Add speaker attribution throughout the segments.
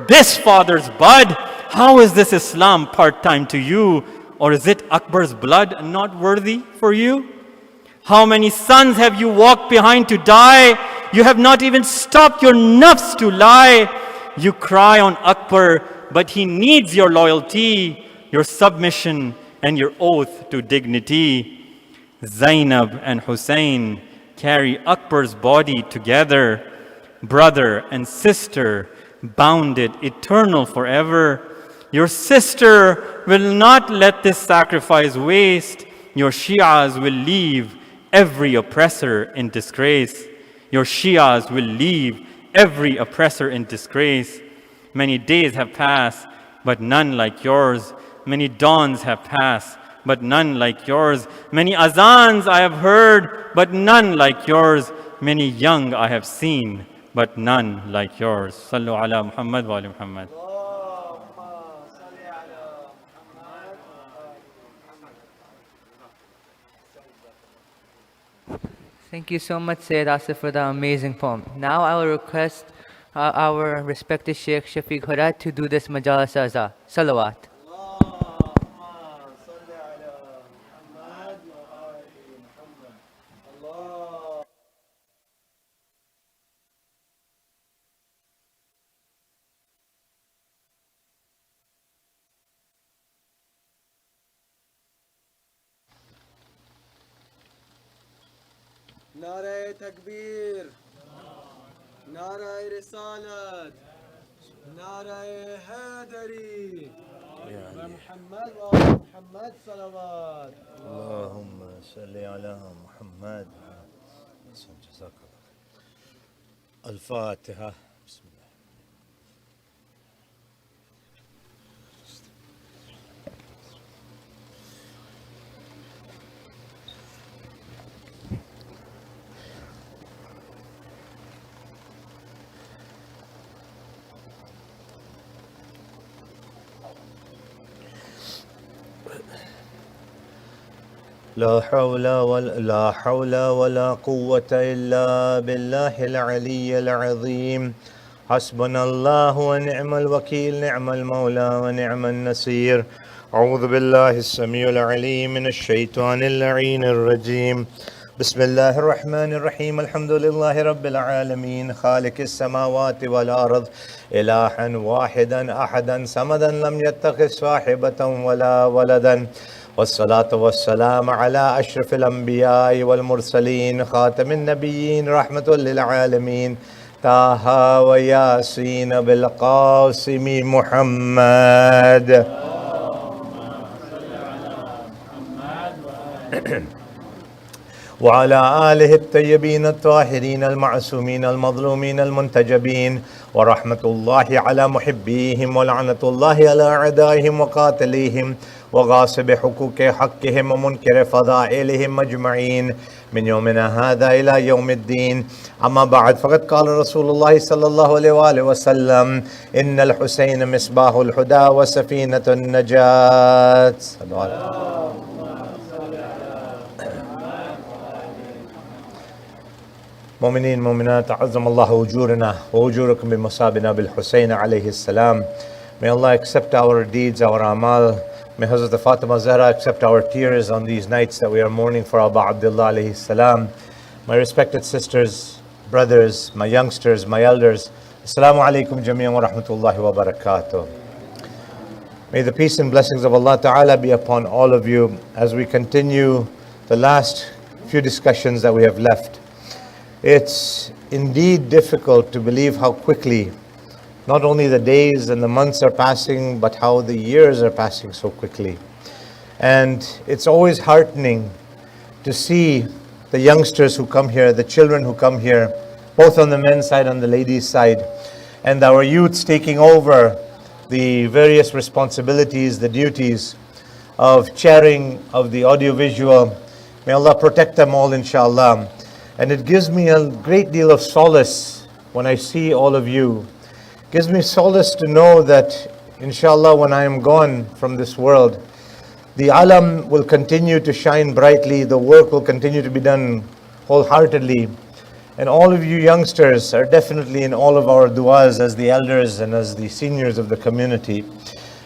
Speaker 1: this father's bud? How is this Islam part-time to you? Or is it Akbar's blood not worthy for you? How many sons have you walked behind to die? You have not even stopped your nafs to lie. You cry on Akbar, but he needs your loyalty, your submission, and your oath to dignity. Zainab and Hussein carry Akbar's body together, brother and sister, bounded eternal forever. Your sister will not let this sacrifice waste. Your Shias will leave every oppressor in disgrace. Your Shias will leave every oppressor in disgrace. Many days have passed, but none like yours. Many dawns have passed, but none like yours. Many azans I have heard, but none like yours. Many young I have seen, but none like yours. Sallu ala Muhammad wa ali Muhammad.
Speaker 2: Thank you so much, Sayyid Asif, for the amazing poem. Now I will request our respected Sheikh Shafiq Hurat to do this Majalis Aza. Salawat.
Speaker 3: نعره تکبیر، نعره رسالت، نعره حیدری و محمد و آل محمد صلوات.
Speaker 4: اللهم صل على محمد. جزاك الله. الفاتحة. بسم الله. لا حول ولا قوة إلا بالله العلي العظيم. حسبنا الله ونعم الوكيل، نعم المولى ونعم النصير. أعوذ بالله السميع العليم من الشيطان اللعين الرجيم. بسم الله الرحمن الرحيم. الحمد لله رب العالمين، خالق السماوات والأرض، إلها واحدا أحدا صمدا لم يتخذ صاحبة ولا ولدا، والصلاة والسلام على أشرف الأنبياء والمرسلين، خاتم النبيين، رحمة للعالمين، طه وياسين بالقاسم محمد. وعلى آله الطيبين الطاهرين المعصومين المظلومين المنتجبين، ورحمة الله على محبيهم، ولعنة الله على أعدائهم وقاتليهم وغاصب حقوق حقهم ومنكر فضائلهم أجمعين من يومنا هذا إلى يوم الدين. أما بعد، فقد قال رسول الله صلى الله عليه وآله وسلم: إن الحسين مصباح الهدى وسفينة النجاة. مؤمنين مؤمنات، عظم الله أجورنا وأجوركم بمصابنا بالحسين عليه السلام. May Allah accept our deeds, our amal. May Hazrat Fatima Zahra accept our tears on these nights that we are mourning for Abu Abdullah alayhi salam. My respected sisters, brothers, my youngsters, my elders, Assalamu alaikum jami'an wa rahmatullahi wa barakatuh. May the peace and blessings of Allah Ta'ala be upon all of you as we continue the last few discussions that we have left. It's indeed difficult to believe how quickly not only the days and the months are passing, but how the years are passing so quickly. And it's always heartening to see the youngsters who come here, the children who come here, both on the men's side and the ladies' side, and our youths taking over the various responsibilities, the duties of chairing of the audiovisual. May Allah protect them all, inshallah. And it gives me a great deal of solace when I see all of you. It gives me solace to know that, inshallah, when I am gone from this world, the alam will continue to shine brightly, the work will continue to be done wholeheartedly, And all of you youngsters are definitely in all of our du'as as the elders and as the seniors of the community.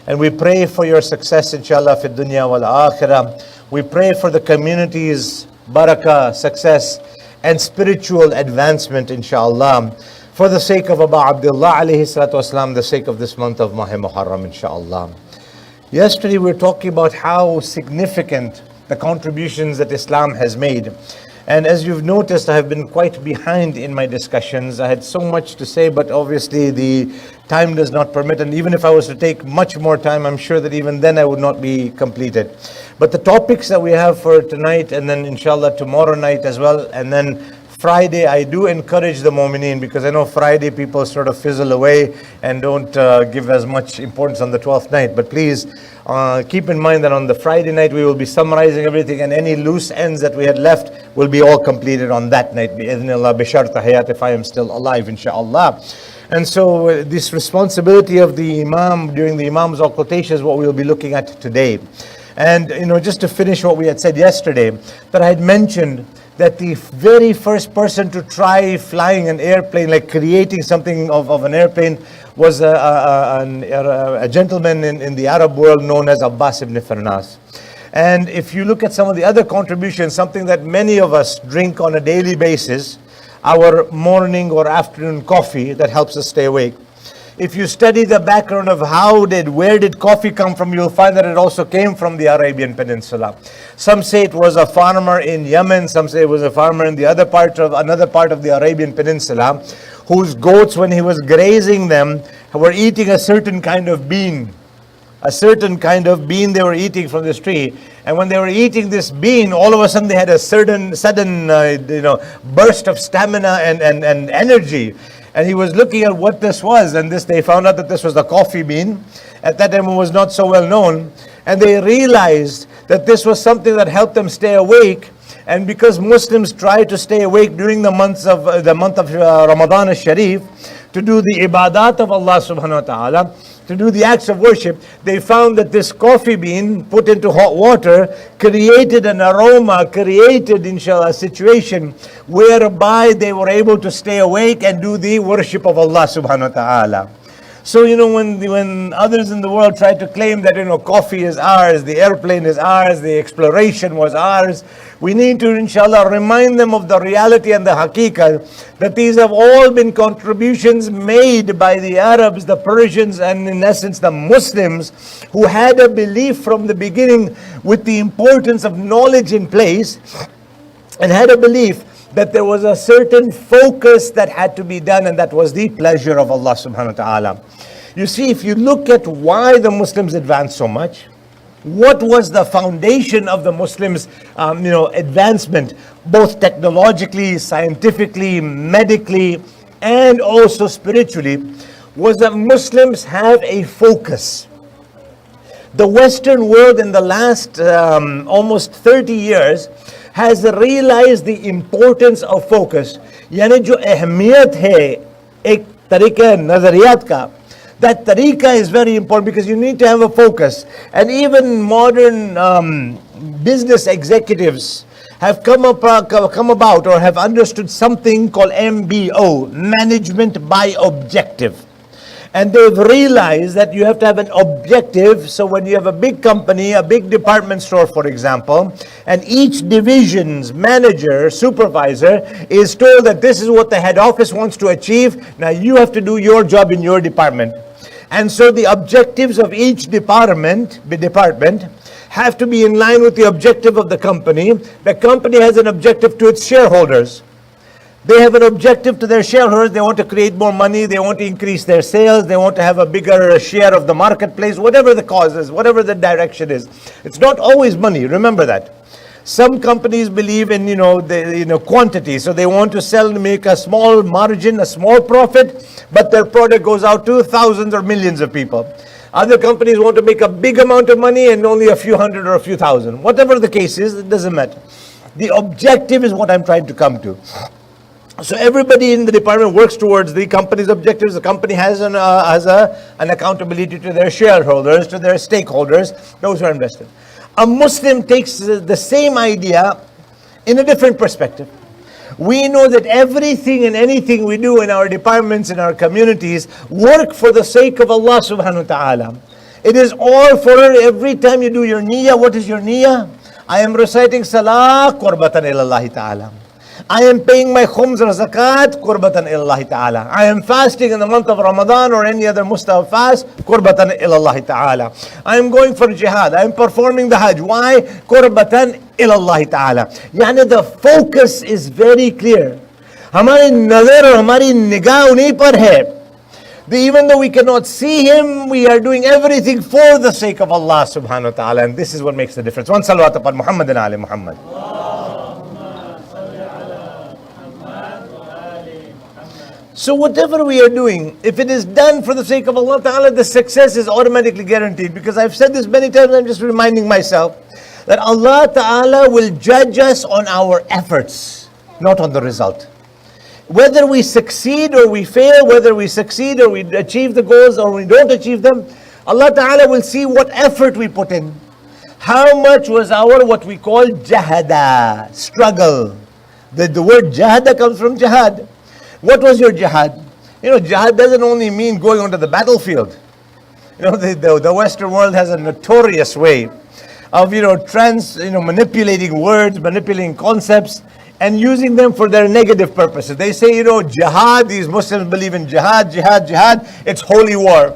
Speaker 4: And we pray for your success, inshallah, fi dunya wal akhirah. We pray for the community's barakah, success, and spiritual advancement, inshallah, for the sake of Abu Abdullah alayhi salatu wasalam, the sake of this month of Muharram, inshallah. Yesterday we were talking about how significant the contributions that Islam has made. And as you've noticed, I have been quite behind in my discussions. I had so much to say, but obviously the time does not permit. And even if I was to take much more time, I'm sure that even then I would not be completed. But the topics that we have for tonight, and then inshallah tomorrow night as well, and then Friday, I do encourage the Mu'mineen, because I know Friday people sort of fizzle away and don't give as much importance on the 12th night. But please keep in mind that on the Friday night we will be summarizing everything, and any loose ends that we had left will be all completed on that night. Bi-idhnillah, bi-shart hayat, if I am still alive, inshallah. And so this responsibility of the Imam during the Imam's occultation is what we will be looking at today. And just to finish what we had said yesterday, that I had mentioned that the very first person to try flying an airplane, like creating something of an airplane, was a gentleman in the Arab world known as Abbas ibn Firnas. And if you look at some of the other contributions, something that many of us drink on a daily basis, our morning or afternoon coffee that helps us stay awake. If you study the background of where did coffee come from, you'll find that it also came from the Arabian Peninsula. Some say it was a farmer in Yemen, some say it was a farmer in another part of the Arabian Peninsula, whose goats, when he was grazing them, were eating a certain kind of bean. A certain kind of bean they were eating from this tree. And when they were eating this bean, all of a sudden they had a sudden burst of stamina and energy. And he was looking at what this was, and they found out that this was the coffee bean. At that time it was not so well known. And they realized that this was something that helped them stay awake. And because Muslims try to stay awake during the month of Ramadan al-Sharif, to do the ibadat of Allah subhanahu wa ta'ala, to do the acts of worship, they found that this coffee bean put into hot water created an aroma, created inshallah a situation whereby they were able to stay awake and do the worship of Allah subhanahu wa ta'ala. So when others in the world try to claim that coffee is ours, the airplane is ours, the exploration was ours, we need to inshallah remind them of the reality and the haqiqah that these have all been contributions made by the Arabs, the Persians, and in essence the Muslims, who had a belief from the beginning with the importance of knowledge in place, and had a belief that there was a certain focus that had to be done, and that was the pleasure of Allah subhanahu wa ta'ala. You see, if you look at why the Muslims advanced so much, what was the foundation of the Muslims advancement, both technologically, scientifically, medically, and also spiritually, was that Muslims have a focus. The Western world in the last almost 30 years has realized the importance of focus. यानी जो अहमियत है एक तरीका नजरियात का, that tariqa is very important because you need to have a focus. And even modern business executives have come about or have understood something called MBO, management by objective. And they've realized that you have to have an objective. So when you have a big company, a big department store, for example, and each division's manager, supervisor is told that this is what the head office wants to achieve. Now you have to do your job in your department. And so the objectives of each department have to be in line with the objective of the company. The company has an objective to its shareholders. They have an objective to their shareholders. They want to create more money. They want to increase their sales. They want to have a bigger share of the marketplace, whatever the cause is, whatever the direction is. It's not always money. Remember that. Some companies believe in, quantity. So they want to sell and make a small margin, a small profit, but their product goes out to thousands or millions of people. Other companies want to make a big amount of money and only a few hundred or a few thousand. Whatever the case is, it doesn't matter. The objective is what I'm trying to come to. So everybody in the department works towards the company's objectives. The company has an accountability to their shareholders, to their stakeholders, those who are invested. A Muslim takes the same idea in a different perspective. We know that everything and anything we do in our departments, in our communities, work for the sake of Allah subhanahu wa ta'ala. It is all for every time you do your niyyah. What is your niyyah? I am reciting salah, qurbatan ilallahi ta'ala. I am paying my khums or zakat, qurbatan ilallahi ta'ala. I am fasting in the month of Ramadan or any other mustahab fast, qurbatan ilallahi ta'ala. I am going for jihad. I am performing the hajj. Why? Qurbatan ilallahi ta'ala. Yani the focus is very clear. Hamari nazar aur hamari nigah unhi par hai. Even though we cannot see him, we are doing everything for the sake of Allah subhanahu wa ta'ala. And this is what makes the difference. One salawat upon Muhammad and Ali Muhammad. So whatever we are doing, if it is done for the sake of Allah Ta'ala, the success is automatically guaranteed. Because I've said this many times, I'm just reminding myself that Allah Ta'ala will judge us on our efforts, not on the result. Whether we succeed or we fail, whether we succeed or we achieve the goals or we don't achieve them, Allah Ta'ala will see what effort we put in. How much was our what we call jahada, struggle. The word jahada comes from jihad. What was your jihad? Jihad doesn't only mean going onto the battlefield. The Western world has a notorious way of, manipulating words, manipulating concepts, and using them for their negative purposes. They say, jihad, these Muslims believe in jihad, it's holy war.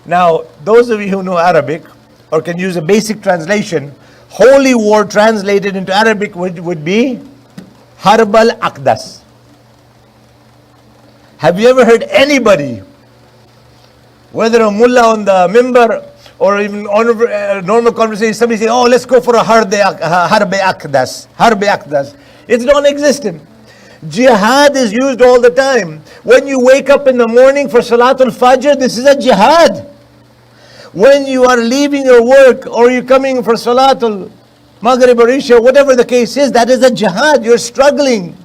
Speaker 4: Now, those of you who know Arabic, or can use a basic translation, holy war translated into Arabic would be Harb al-Aqdas. Have you ever heard anybody, whether a mullah on the mimbar or even on a normal conversation, somebody say, oh, let's go for a Harb Aqdas. Harb Aqdas. It's non-existent. Jihad is used all the time. When you wake up in the morning for Salatul Fajr, this is a jihad. When you are leaving your work or you're coming for Salatul Maghrib or Isha, whatever the case is, that is a jihad. You're struggling.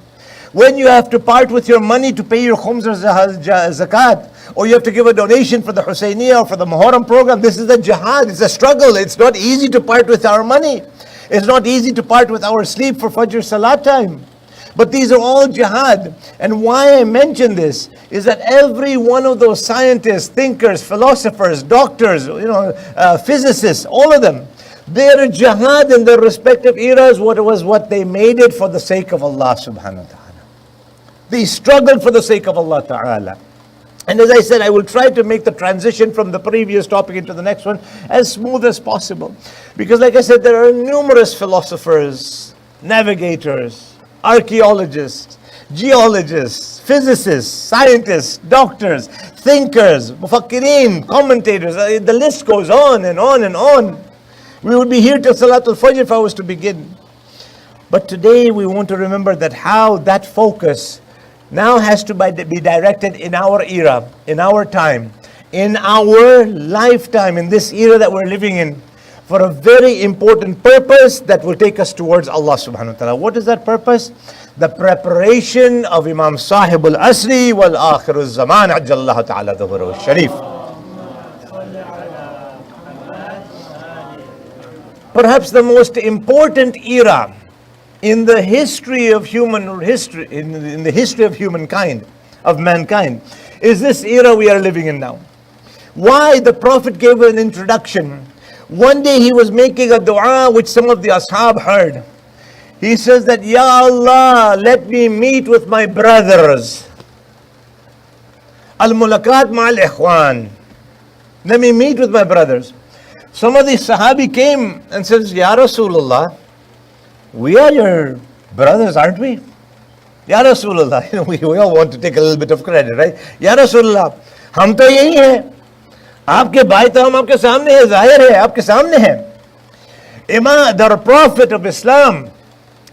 Speaker 4: When you have to part with your money to pay your khums or zakat, or you have to give a donation for the Husayniyah or for the Muharram program, this is a jihad, it's a struggle. It's not easy to part with our money. It's not easy to part with our sleep for Fajr Salat time. But these are all jihad. And why I mention this is that every one of those scientists, thinkers, philosophers, doctors, physicists, all of them, their jihad in their respective eras what they made it for the sake of Allah subhanahu wa ta'ala. They struggled for the sake of Allah Ta'ala. And as I said, I will try to make the transition from the previous topic into the next one as smooth as possible. Because like I said, there are numerous philosophers, navigators, archaeologists, geologists, physicists, scientists, doctors, thinkers, mufakkirin, commentators. The list goes on and on and on. We would be here till Salatul Fajr if I was to begin. But today we want to remember that how that focus now has to be directed in our era, in our time, in our lifetime, in this era that we're living in, for a very important purpose that will take us towards Allah subhanahu wa ta'ala. What is that purpose? The preparation of Imam Sahib al-Asri wal-Akhir al-Zaman ajjallahu ta'ala dhuhru al-Sharif. Perhaps the most important era in the history of in the history of humankind, of mankind, is this era we are living in now. Why? The Prophet gave an introduction. One day he was making a dua which some of the ashab heard. He says that, Ya Allah, let me meet with my brothers. Al-Mulakat ma'al ikhwan. Let me meet with my brothers. Some of the sahabi came and says, Ya Rasulullah, we are your brothers, aren't we? Ya Rasulullah, we all want to take a little bit of credit, right? Ya Rasulullah, हम तो यही हैं. आपके भाई तो हम आपके सामने हैं, जाहिर है, आपके सामने हैं. Imam, the Prophet of Islam,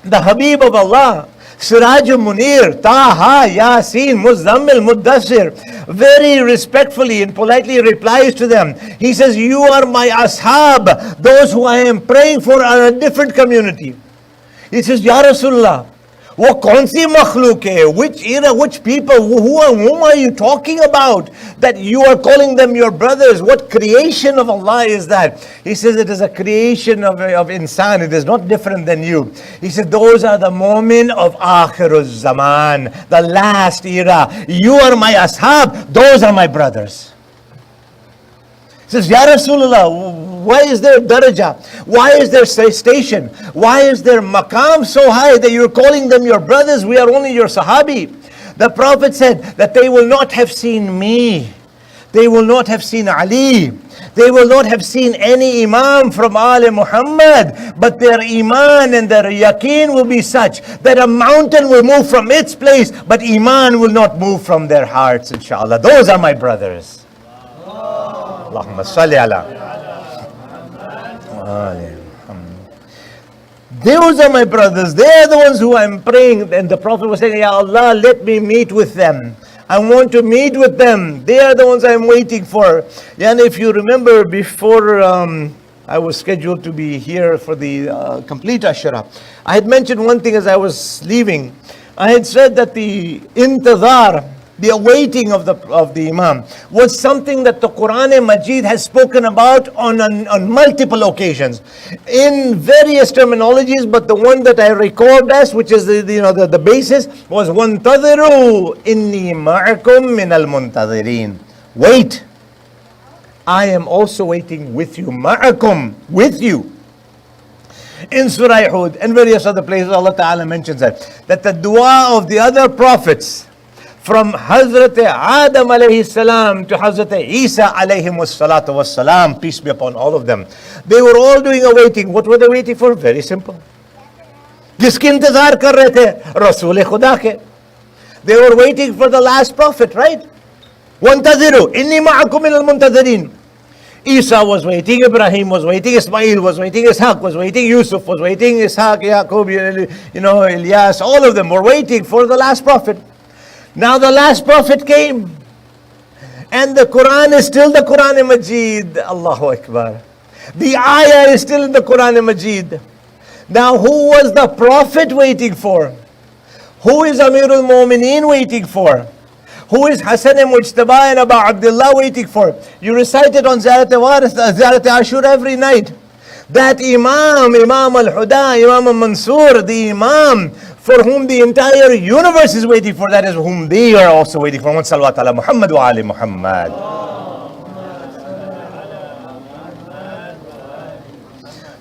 Speaker 4: the Habib of Allah, Siraj Munir, Taha, Yasin, Muzzammil, Muddassir, very respectfully and politely replies to them. He says, you are my ashab. Those who I am praying for are a different community. He says, Ya Rasulullah, वो कौन सी मखलूक है? Which era, which people, whom are you talking about? That you are calling them your brothers? What creation of Allah is that? He says it is a creation of insan. It is not different than you. He said those are the moment of Akhiruz Zaman, the last era. You are my ashab, those are my brothers. He says, Ya Rasulullah, why is there daraja? Why is there station? Why is there maqam so high that you're calling them your brothers? We are only your sahabi. The Prophet said that they will not have seen me. They will not have seen Ali. They will not have seen any imam from Al Muhammad. But their iman and their yaqeen will be such that a mountain will move from its place, but iman will not move from their hearts, inshallah. Those are my brothers. Allahumma salli ala. Those are my brothers. They are the ones who I'm praying. And the Prophet was saying, Ya Allah, let me meet with them. I want to meet with them. They are the ones I'm waiting for. And if you remember, before I was scheduled to be here for the complete Ashura, I had mentioned one thing as I was leaving. I had said that the intizar, the awaiting of the Imam, was something that the Quran Majid has spoken about on multiple occasions in various terminologies, but the one that I recall best, which is the basis, was وَانْتَظِرُوا إِنِّي مَعَكُمْ مِنَ الْمُنْتَظِرِينَ. Wait, I am also waiting with you. Ma'akum, with you. In Surah Hud and various other places, Allah Ta'ala mentions that the dua of the other prophets, from Hazrat Adam alayhi salam to Hazrat Isa alayhi salatu was salam, peace be upon all of them, they were all doing a waiting. What were they waiting for? Very simple. Jiske intizar kar rahe the? Rasool Khuda ke. They were waiting for the last prophet, right? وَانْتَظِرُوا إِنِّي مَعَكُمْ مِنَ الْمُنْتَظِرِينَ. Isa was waiting, Ibrahim was waiting, Ismail was waiting, Ishaq was waiting, Yusuf was waiting, Ishaq, Yaqub, Ilyas, all of them were waiting for the last prophet. Now the last prophet came, and the Quran is still the Quran Majid. Allahu Akbar. The ayah is still in the Quran Majid. Now who was the prophet waiting for? Who is Amirul Mu'mineen waiting for? Who is Hasan Mujtaba and Abu Abdullah waiting for? You recite it on Ziyarat Ashura every night. That Imam al-Huda, Imam al-Mansur, the Imam for whom the entire universe is waiting for, that is whom they are also waiting for. Salawat ala Muhammad wa ali Muhammad.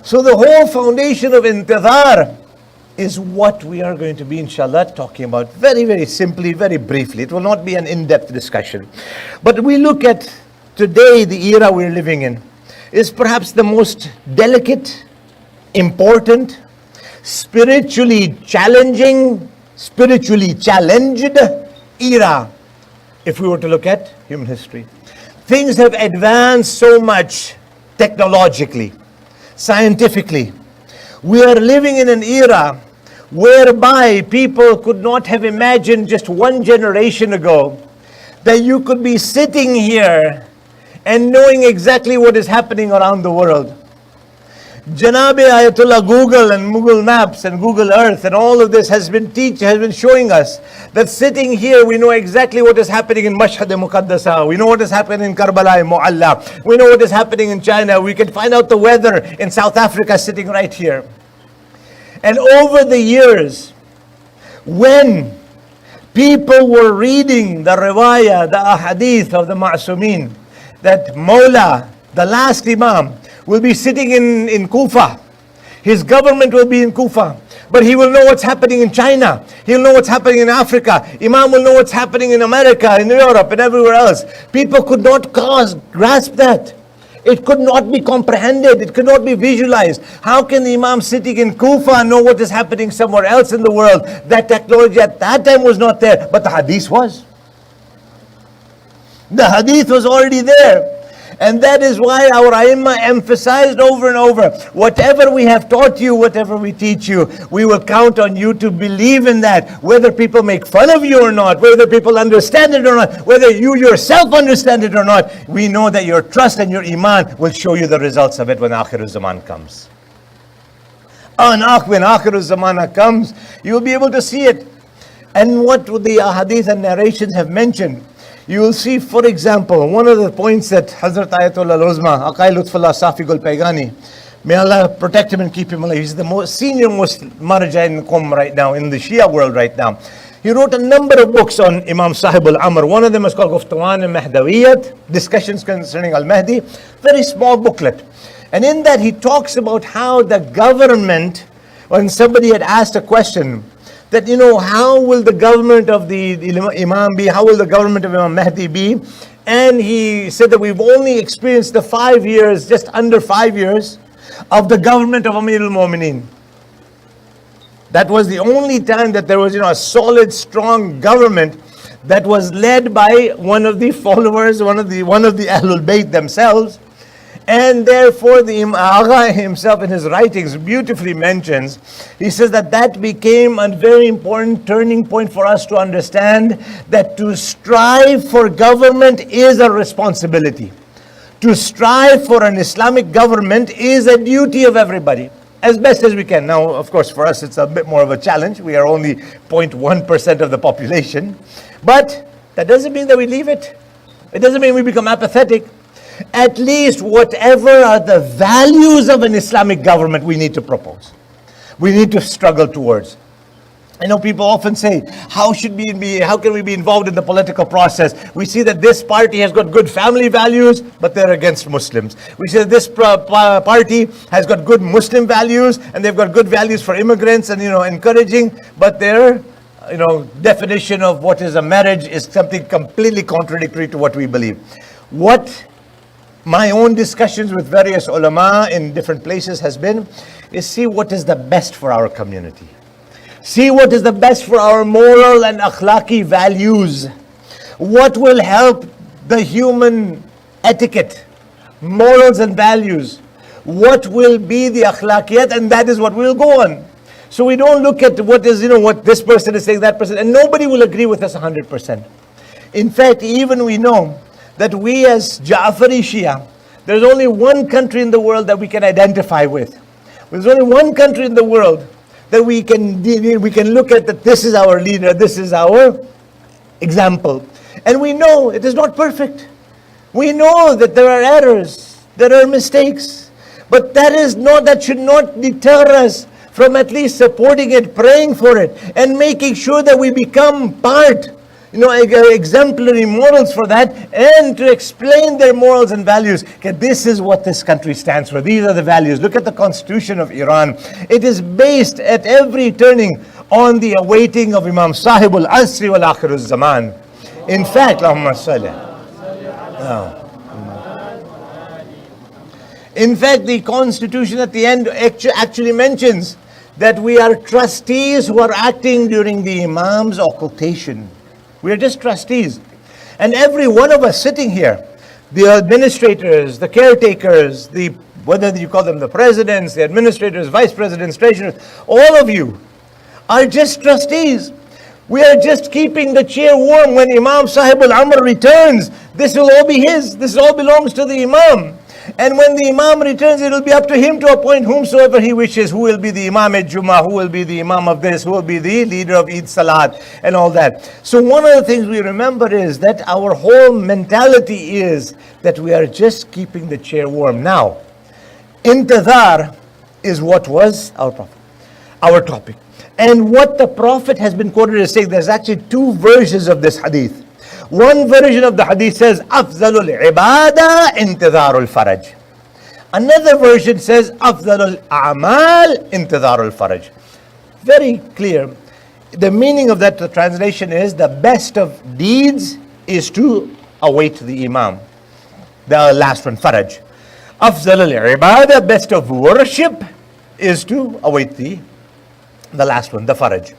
Speaker 4: So the whole foundation of intizar is what we are going to be, inshallah, talking about very, very simply, very briefly. It will not be an in-depth discussion. But we look at today, the era we're living in, is perhaps the most delicate, important, spiritually challenging, spiritually challenged era, if we were to look at human history. Things have advanced so much technologically, scientifically. We are living in an era whereby people could not have imagined just one generation ago that you could be sitting here and knowing exactly what is happening around the world. Janabe Ayatollah Google and Google Maps and Google Earth and all of this has been showing us that sitting here we know exactly what is happening in Mashhad-e-Muqaddasa. We know what is happening in Karbala-e-Mu'alla. We know what is happening in China. We can find out the weather in South Africa sitting right here. And over the years, when people were reading the riwayah, the ahadith of the Ma'sumin, that Mawla, the last Imam, will be sitting in Kufa. His government will be in Kufa. But he will know what's happening in China. He'll know what's happening in Africa. Imam will know what's happening in America, in Europe, and everywhere else. People could not grasp that. It could not be comprehended. It could not be visualized. How can the Imam sitting in Kufa know what is happening somewhere else in the world? That technology at that time was not there, but the hadith was. The hadith was already there. And that is why our Aimma emphasized over and over, whatever we have taught you, whatever we teach you, we will count on you to believe in that. Whether people make fun of you or not, whether people understand it or not, whether you yourself understand it or not, we know that your trust and your iman will show you the results of it when Akhir Zaman comes. When Akhir al-Zamana comes, you will be able to see it. And what the hadith and narrations have mentioned, you will see, for example, one of the points that Hazrat Ayatollah al-Uzma, Aqai Lutfullah Safiq al-Paygani, may Allah protect him and keep him alive. He's the most senior Muslim marja in Qom right now, in the Shia world right now. He wrote a number of books on Imam Sahib al-Amr. One of them is called Guftawan al-Mahdawiyat, Discussions Concerning al-Mahdi. Very small booklet. And in that he talks about how the government, when somebody had asked a question, that, how will the government of the Imam be? How will the government of Imam Mahdi be? And he said that we've only experienced the 5 years, just under 5 years, of the government of Amir al-Mu'mineen. That was the only time that there was, a solid, strong government that was led by one of the followers, one of the Ahlul Bayt themselves. And therefore, the Agha himself in his writings beautifully mentions, he says that became a very important turning point for us to understand that to strive for government is a responsibility. To strive for an Islamic government is a duty of everybody, as best as we can. Now, of course, for us it's a bit more of a challenge. We are only 0.1% of the population. But that doesn't mean that we leave it. It doesn't mean we become apathetic. At least whatever are the values of an Islamic government we need to propose. We need to struggle towards. I know people often say, how can we be involved in the political process? We see that this party has got good family values, but they're against Muslims. We see that this party has got good Muslim values, and they've got good values for immigrants and, encouraging, but their, definition of what is a marriage is something completely contradictory to what we believe. What my own discussions with various ulama in different places has been, is see what is the best for our community. See what is the best for our moral and akhlaqi values. What will help the human etiquette, morals and values. What will be the akhlaqiyat, and that is what we'll go on. So we don't look at what is, what this person is saying, that person, and nobody will agree with us 100%. In fact, even we know that we as Ja'fari Shia, there's only one country in the world that we can identify with. There's only one country in the world that we can look at, that this is our leader, this is our example. And we know it is not perfect. We know that there are errors, there are mistakes, but that should not deter us from at least supporting it, praying for it, and making sure that we become part, exemplary morals for that, and to explain their morals and values. Okay, this is what this country stands for. These are the values. Look at the constitution of Iran. It is based at every turning on the awaiting of Imam Sahib al-Asri wal-Akhir al-Zaman. In fact, Allahumma salli. In fact, the constitution at the end actually mentions that we are trustees who are acting during the Imam's occultation. We are just trustees. And every one of us sitting here, the administrators, the caretakers, whether you call them the presidents, the administrators, vice presidents, treasurers, all of you are just trustees. We are just keeping the chair warm when Imam Sahib al-Amr returns. This will all be his. This all belongs to the Imam. And when the Imam returns, it will be up to him to appoint whomsoever he wishes, who will be the Imam at Jummah, who will be the Imam of this, who will be the leader of Eid Salat, and all that. So one of the things we remember is that our whole mentality is that we are just keeping the chair warm. Now, intidhar is what was our topic. And what the Prophet has been quoted as saying, there's actually two versions of this hadith. One version of the hadith says, Afzalul ibada intidharul faraj. Another version says, Afzalul a'mal intidharul faraj. Very clear. The meaning of that, the translation is, the best of deeds is to await the Imam. The last one, faraj. Afzalul ibada, best of worship, is to await the last one, the faraj.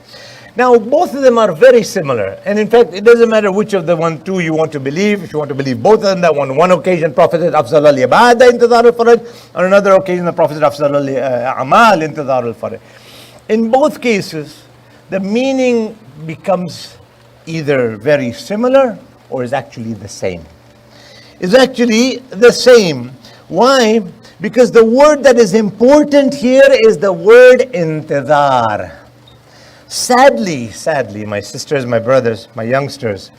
Speaker 4: Now, both of them are very similar. And in fact, it doesn't matter which of the two you want to believe. If you want to believe both of them, that one occasion, Prophet said, Afzal al-ibada intidhar al-faraj. On another occasion, the Prophet said, Afzal al-amal intidhar al-faraj. In both cases, the meaning becomes either very similar or is actually the same. It's actually the same. Why? Because the word that is important here is the word intidhar. Sadly, my sisters, my brothers, my youngsters,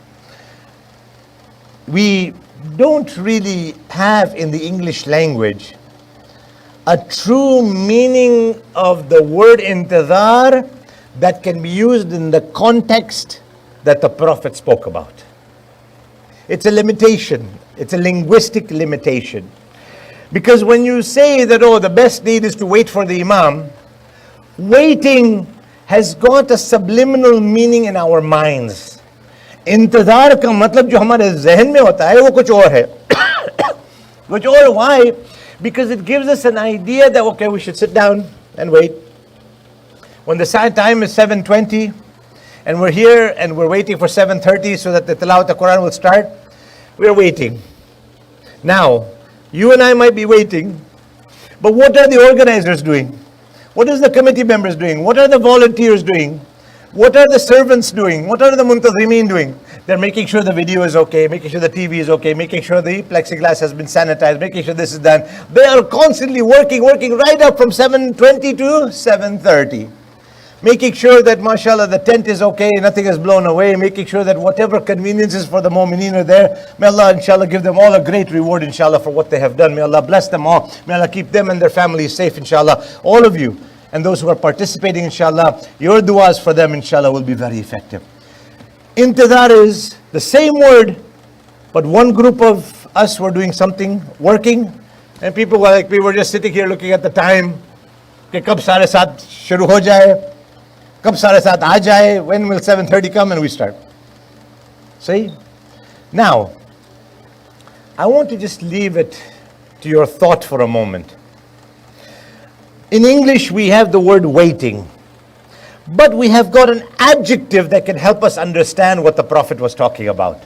Speaker 4: we don't really have in the English language a true meaning of the word intidhar that can be used in the context that the Prophet spoke about. It's a limitation. It's a linguistic limitation. Because when you say that, oh, the best deed is to wait for the Imam, waiting has got a subliminal meaning in our minds. इंतजार का मतलब जो हमारे जहन में होता है वो कुछ और है. Which or why? Because it gives us an idea that okay, we should sit down and wait. When the time is 7:20 and we're here and we're waiting for 7:30 so that the tilawat of Quran will start, we're waiting. Now, you and I might be waiting, but what are the organizers doing? What is the committee members doing? What are the volunteers doing? What are the servants doing? What are the muntazimeen doing? They're making sure the video is okay, making sure the TV is okay, making sure the plexiglass has been sanitized, making sure this is done. They are constantly working right up from 7:20 to 7:30. Making sure that, mashallah, the tent is okay, nothing is blown away, making sure that whatever conveniences for the mu'mineen are there. May Allah, inshallah, give them all a great reward, inshallah, for what they have done. May Allah bless them all. May Allah keep them and their families safe, inshallah. All of you. And those who are participating, inshallah, your du'as for them, inshallah, will be very effective. Intidhar is the same word, but one group of us were doing something, working, and people were like, we were just sitting here looking at the time. Ke kab 7:30 shuru ho jaye? Kab 7:30 aa jaye? When will 7:30 come? And we start. See? Now, I want to just leave it to your thought for a moment. In English, we have the word waiting, but we have got an adjective that can help us understand what the Prophet was talking about.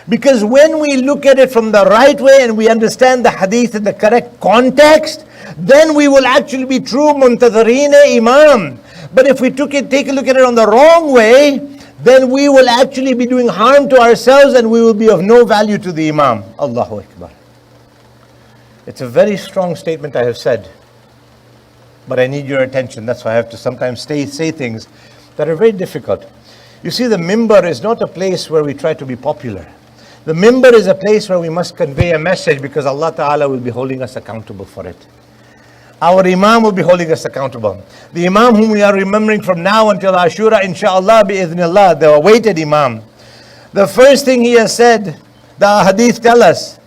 Speaker 4: Because when we look at it from the right way and we understand the hadith in the correct context, then we will actually be true muntadhareen imam. But if we take a look at it on the wrong way, then we will actually be doing harm to ourselves and we will be of no value to the imam. Allahu Akbar. It's a very strong statement I have said. But I need your attention. That's why I have to sometimes say things that are very difficult. You see, the mimbar is not a place where we try to be popular. The mimbar is a place where we must convey a message because Allah Ta'ala will be holding us accountable for it. Our Imam will be holding us accountable. The Imam whom we are remembering from now until Ashura, inshallah, bi'idhnillah, the awaited Imam. The first thing he has said, the hadith tell us,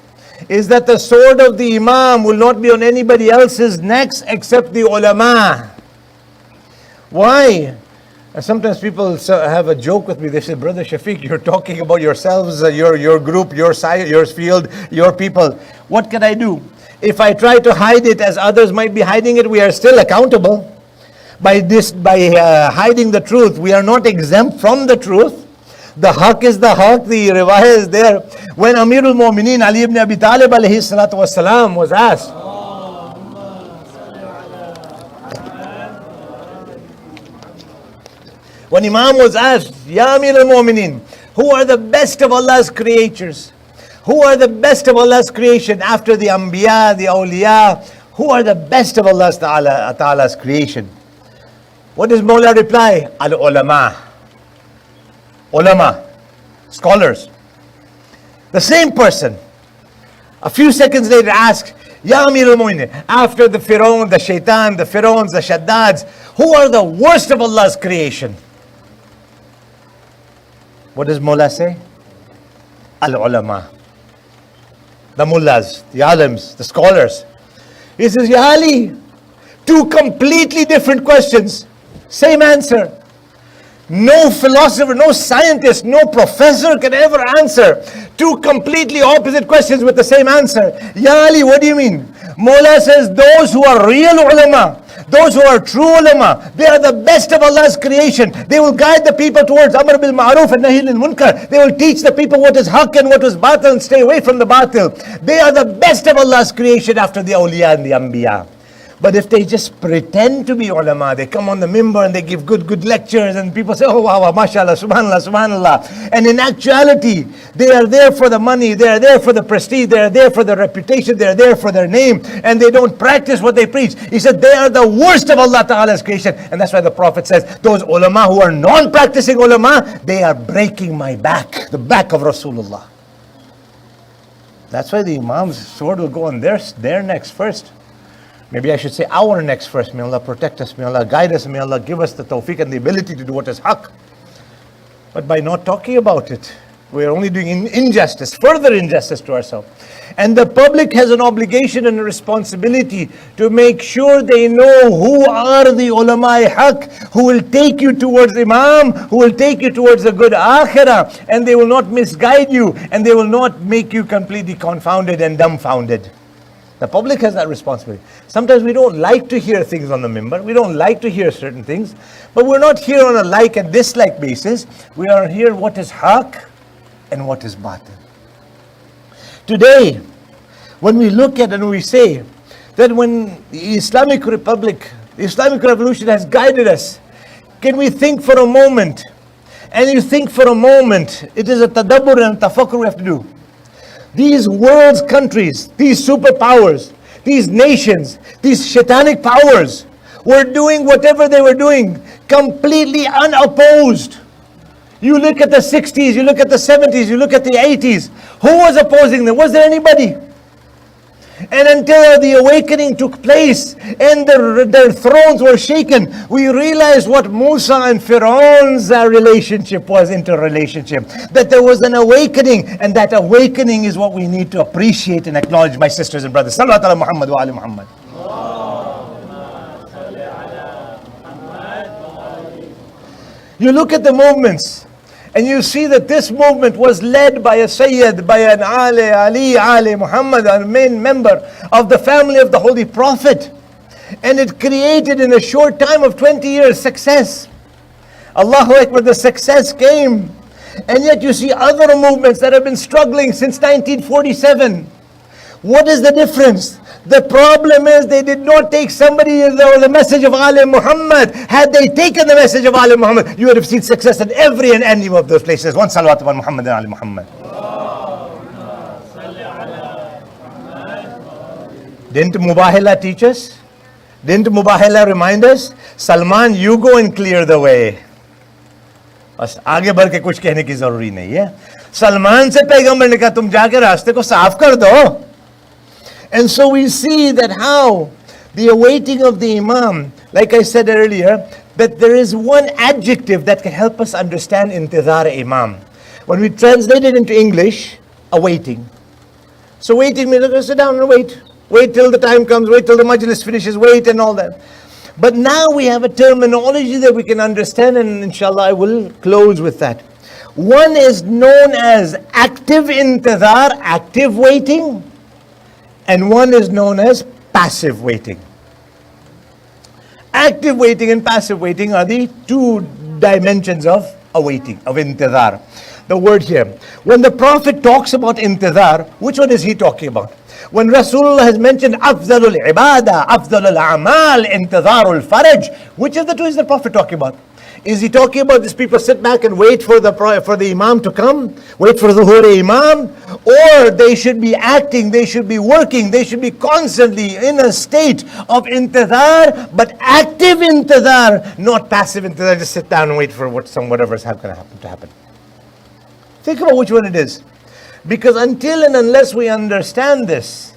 Speaker 4: is that the sword of the Imam will not be on anybody else's necks except the ulama. Why? And sometimes people have a joke with me. They say, Brother Shafiq, you're talking about yourselves, your group, your side, your field, your people. What can I do? If I try to hide it as others might be hiding it, we are still accountable. By hiding the truth, we are not exempt from the truth. The haq is the haq, the riwayah is there. When Amirul Mu'mineen Ali ibn Abi Talib alayhi salatu wasalam was asked, when Imam was asked, Ya Amirul Mu'mineen, who are the best of Allah's creatures? Who are the best of Allah's creation after the Anbiya, the Awliya? Who are the best of Allah's Ta'ala's creation? What does Mawla reply? Al-ulama. Ulama, scholars. The same person, a few seconds later asks, Ya Amir al-Mu'minin, after the Firaun, the Shaitan, the Firauns, the Shaddads, who are the worst of Allah's creation? What does Mullah say? Al-ulama. The mullahs, the alims, the scholars. He says, Ya Ali, two completely different questions, same answer. No philosopher, no scientist, no professor can ever answer two completely opposite questions with the same answer. Ya Ali, what do you mean? Mawla says those who are real ulama, those who are true ulama, they are the best of Allah's creation. They will guide the people towards Amr bil Ma'ruf and Nahi anil Munkar. They will teach the people what is haqq and what is batil and stay away from the batil. They are the best of Allah's creation after the awliya and the anbiya. But if they just pretend to be ulama, they come on the mimbar and they give good lectures and people say, oh wow, mashallah, subhanallah, subhanallah. And in actuality, they are there for the money, they are there for the prestige, they are there for the reputation, they are there for their name, and they don't practice what they preach. He said they are the worst of Allah Ta'ala's creation. And that's why the Prophet says, those ulama who are non-practicing ulama, they are breaking my back, the back of Rasulullah. That's why the Imam's sword will go on their necks first. Maybe I should say our necks first. May Allah protect us, may Allah guide us, may Allah give us the tawfiq and the ability to do what is haqq. But by not talking about it, we are only doing injustice, further injustice to ourselves. And the public has an obligation and a responsibility to make sure they know who are the ulama haq, who will take you towards Imam, who will take you towards a good akhirah, and they will not misguide you, and they will not make you completely confounded and dumbfounded. The public has that responsibility. Sometimes we don't like to hear things on the mimbar. We don't like to hear certain things. But we're not here on a like and dislike basis. We are here what is haq and what is batil. Today, when we look at and we say that when the Islamic Republic, the Islamic Revolution has guided us, can we think for a moment? And you think for a moment, it is a tadabbur and tafakkur we have to do. These world's countries, these superpowers, these nations, these shaitanic powers were doing whatever they were doing completely unopposed. You look at the 60s, you look at the 70s, you look at the 80s. Who was opposing them? Was there anybody? And until the awakening took place and their thrones were shaken, we realized what Musa and Pharaoh's relationship was, interrelationship. That there was an awakening, and that awakening is what we need to appreciate and acknowledge, my sisters and brothers. Salawat ala Muhammad wa ali Muhammad. You look at the movements, and you see that this movement was led by a Sayyid, by an Ali Muhammad, a main member of the family of the Holy Prophet. And it created in a short time of 20 years success. Allahu Akbar, the success came. And yet you see other movements that have been struggling since 1947. What is the difference? The problem is they did not take the message of Ali Muhammad. Had they taken the message of Ali Muhammad, you would have seen success in every and any of those places. One salawat upon Muhammad and Ali Muhammad. Didn't Mubahila teach us? Didn't Mubahila remind us? Salman, you go and clear the way. बस आगे बढ़ के कुछ कहने की जरूरी नहीं है. सलमान से पैगंबर ने कहा तुम जाके रास्ते को साफ कर दो. And so we see that how the awaiting of the Imam, like I said earlier, that there is one adjective that can help us understand intizar Imam. When we translate it into English, awaiting. So waiting means sit down and wait. Wait till the time comes, wait till the majlis finishes, wait and all that. But now we have a terminology that we can understand, and inshallah I will close with that. One is known as active intizar, active waiting. And one is known as passive waiting. Active waiting and passive waiting are the two dimensions of awaiting, of intizar. The word here. When the Prophet talks about intizar, which one is he talking about? When Rasulullah has mentioned afdalul ibadah, afdalul a'mal, intizarul faraj, which of the two is the Prophet talking about? Is he talking about these people sit back and wait for the Imam to come? Wait for the Dhuhr Imam? Or they should be acting, they should be working, they should be constantly in a state of intizar, but active intizar, not passive intizar, just sit down and wait for whatever is going to happen. Think about which one it is. Because until and unless we understand this,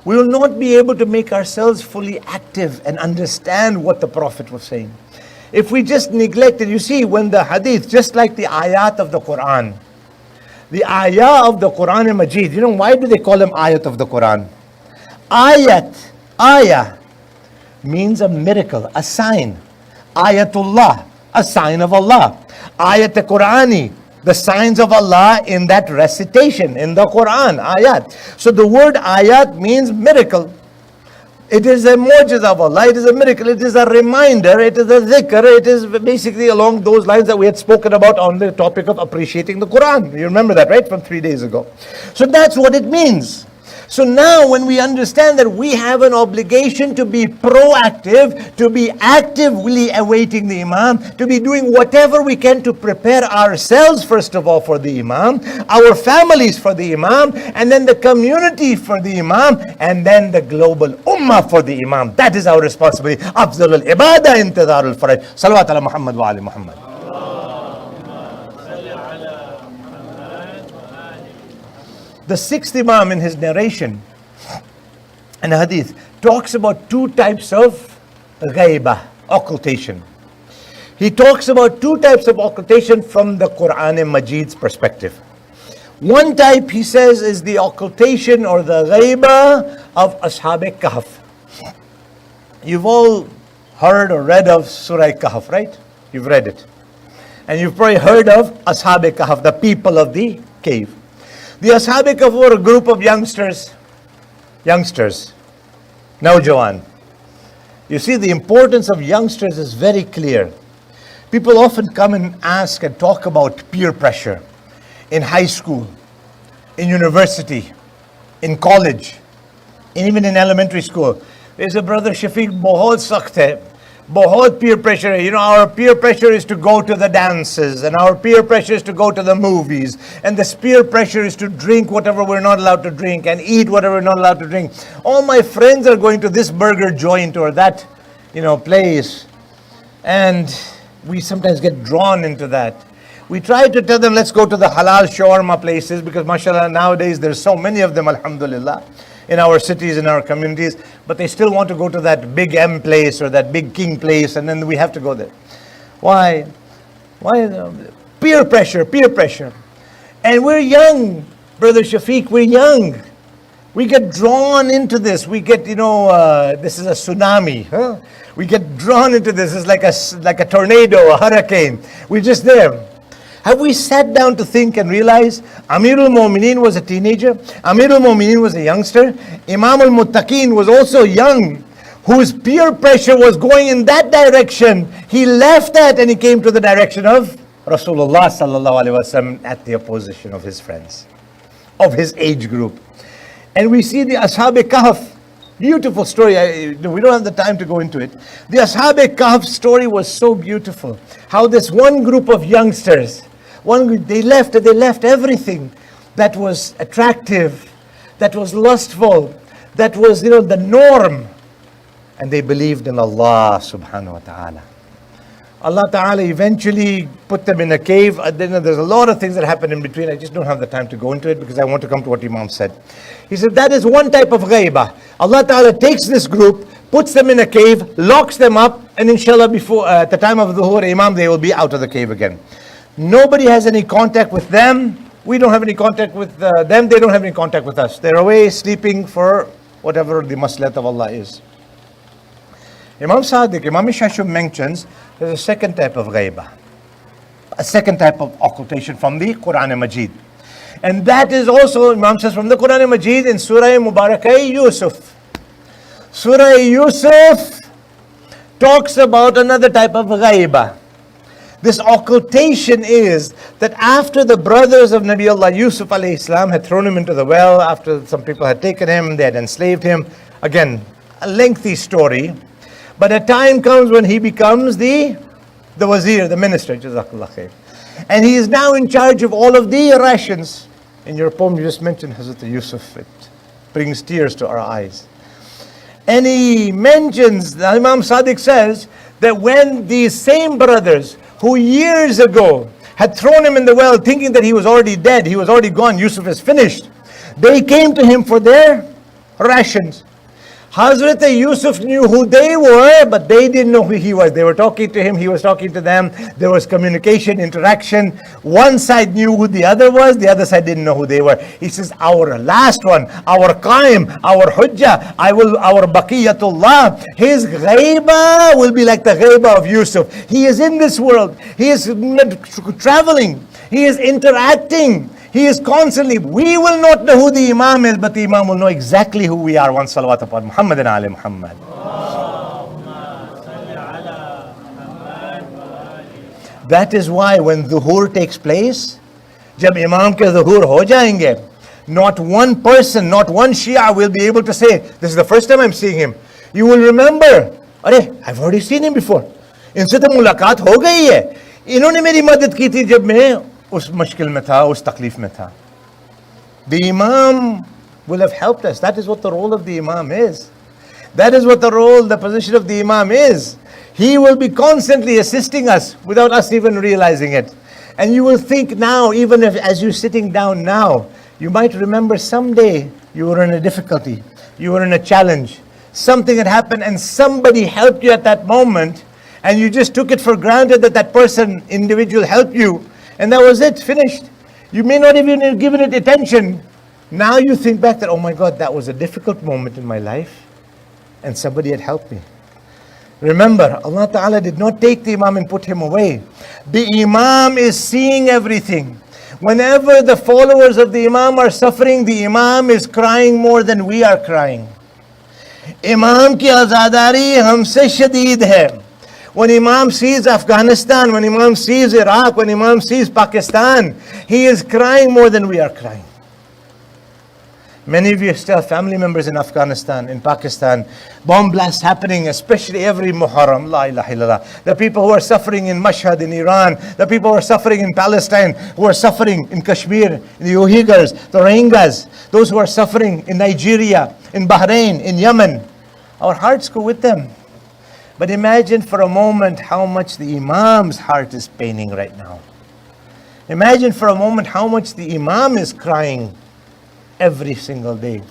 Speaker 4: we will not be able to make ourselves fully active and understand what the Prophet was saying. If we just neglect it, you see, when the hadith, just like the ayat of the Quran, the ayah of the Quran Majid, why do they call them ayat of the Quran? Ayah means a miracle, a sign. Ayatullah, a sign of Allah. Ayat Qurani, the signs of Allah in that recitation, in the Quran, ayat. So the word ayat means miracle. It is a mu'jiza of Allah, it is a miracle, it is a reminder, it is a dhikr, it is basically along those lines that we had spoken about on the topic of appreciating the Quran. You remember that, right, from 3 days ago. So that's what it means. So now when we understand that we have an obligation to be proactive, to be actively awaiting the Imam, to be doing whatever we can to prepare ourselves first of all for the Imam, our families for the Imam, and then the community for the Imam, and then the global ummah for the Imam. That is our responsibility. Afdal al-ibadah intidhar al-faraj. Salawat ala Muhammad wa ali Muhammad. The sixth Imam in his narration and hadith talks about two types of ghaibah, occultation. He talks about two types of occultation from the Quran Majid's perspective. One type, he says, is the occultation or the ghaibah of Ashab Kahf. You've all heard or read of Surah Kahf, right? You've read it. And you've probably heard of Ashab Kahf, the people of the cave. The Ashab Kahf were a group of youngsters, Naujawan. You see, the importance of youngsters is very clear. People often come and ask and talk about peer pressure in high school, in university, in college, and even in elementary school. There's a brother Shafiq, bahut sakht hai, bahut peer pressure hai. You know, our peer pressure is to go to the dances, and our peer pressure is to go to the movies, and this peer pressure is to drink whatever we're not allowed to drink and eat whatever we're not allowed to drink. All my friends are going to this burger joint or that, place, and we sometimes get drawn into that. We try to tell them, let's go to the halal shawarma places, because mashallah nowadays there's so many of them, alhamdulillah, in our cities, in our communities, but they still want to go to that big M place or that big King place, and then we have to go there. Why? Peer pressure. And we're young, Brother Shafiq, we're young. We get drawn into this. We get, this is a tsunami. Huh? We get drawn into this. It's like a tornado, a hurricane. We're just there. Have we sat down to think and realize Amirul Mu'mineen was a teenager? Amirul Mu'mineen was a youngster. Imam al-Muttaqeen was also young, whose peer pressure was going in that direction. He left that and he came to the direction of Rasulullah sallallahu alaihi wasallam at the opposition of his friends, of his age group. And we see the Ashab Kahf, beautiful story. We don't have the time to go into it. The Ashab Kahf story was so beautiful. How this one group of youngsters, they left everything that was attractive, that was lustful, that was the norm, and they believed in Allah subhanahu wa ta'ala. Allah ta'ala eventually put them in a cave. There's a lot of things that happened in between. I just don't have the time to go into it because I want to come to what Imam said. He said that is one type of ghaibah. Allah ta'ala takes this group, puts them in a cave, locks them up, and inshallah at the time of Dhuhr Imam, they will be out of the cave again. Nobody has any contact with them. We don't have any contact with them. They don't have any contact with us. They're away sleeping for whatever the maslahat of Allah is. Imam Shashub mentions there's a second type of ghaibah, a second type of occultation from the Quran Majid. And that is also, Imam says, from the Quran Majid in Surah Mubarakah Yusuf. Surah Yusuf talks about another type of ghaibah. This occultation is that after the brothers of Nabi Allah Yusuf alayhi salam had thrown him into the well, after some people had taken him, they had enslaved him. Again, a lengthy story. But a time comes when he becomes the wazir, the minister, Jazakallah khair. And he is now in charge of all of the rations. In your poem you just mentioned Hazrat Yusuf, it brings tears to our eyes. And he mentions, Imam Sadiq says, that when these same brothers who years ago had thrown him in the well thinking that he was already dead, he was already gone, Yusuf is finished, they came to him for their rations. Hazrat Yusuf knew who they were, but they didn't know who he was. They were talking to him, he was talking to them. There was communication, interaction. One side knew who the other was, the other side didn't know who they were. He says, our last one, our Qaim, our Hujjah, our Baqiyatullah, his ghaibah will be like the ghaibah of Yusuf. He is in this world. He is traveling. He is interacting. He is constantly, we will not know who the Imam is, but the Imam will know exactly who we are. One salawat upon Muhammad and Ali Muhammad. That is why when Dhuhr takes place, जब Imam के Dhuhr हो जाएंगे, Not one person, not one Shia will be able to say, this is the first time I'm seeing him. You will remember, I've already seen him before. इनसे तो मुलाकात हो गई है. इन्होंने मेरी मदद की थी जब मैं उस मुश्किल में था, उस तकलीफ में था. The Imam will have helped us. That is what the role of the Imam is. That is what the role, the position of the Imam is. He will be constantly assisting us without us even realizing it. And you will think now, even if as you're sitting down now, you might remember someday you were in a difficulty, you were in a challenge, something had happened and somebody helped you at that moment, and you just took it for granted that that person, individual, helped you, and that was it, finished. You may not even have given it attention. Now you think back that, oh my God, that was a difficult moment in my life, and somebody had helped me. Remember, Allah Ta'ala did not take the Imam and put him away. The Imam is seeing everything. Whenever the followers of the Imam are suffering, the Imam is crying more than we are crying. Imam ki azadari humse shadeed hai. When Imam sees Afghanistan, when Imam sees Iraq, when Imam sees Pakistan, he is crying more than we are crying. Many of you still have family members in Afghanistan, in Pakistan. Bomb blasts happening, especially every Muharram. La ilaha illallah. The people who are suffering in Mashhad in Iran, the people who are suffering in Palestine, who are suffering in Kashmir, the Uyghurs, the Rohingyas, those who are suffering in Nigeria, in Bahrain, in Yemen. Our hearts go with them. But imagine for a moment how much the Imam's heart is paining right now. Imagine for a moment how much the Imam is crying every single day.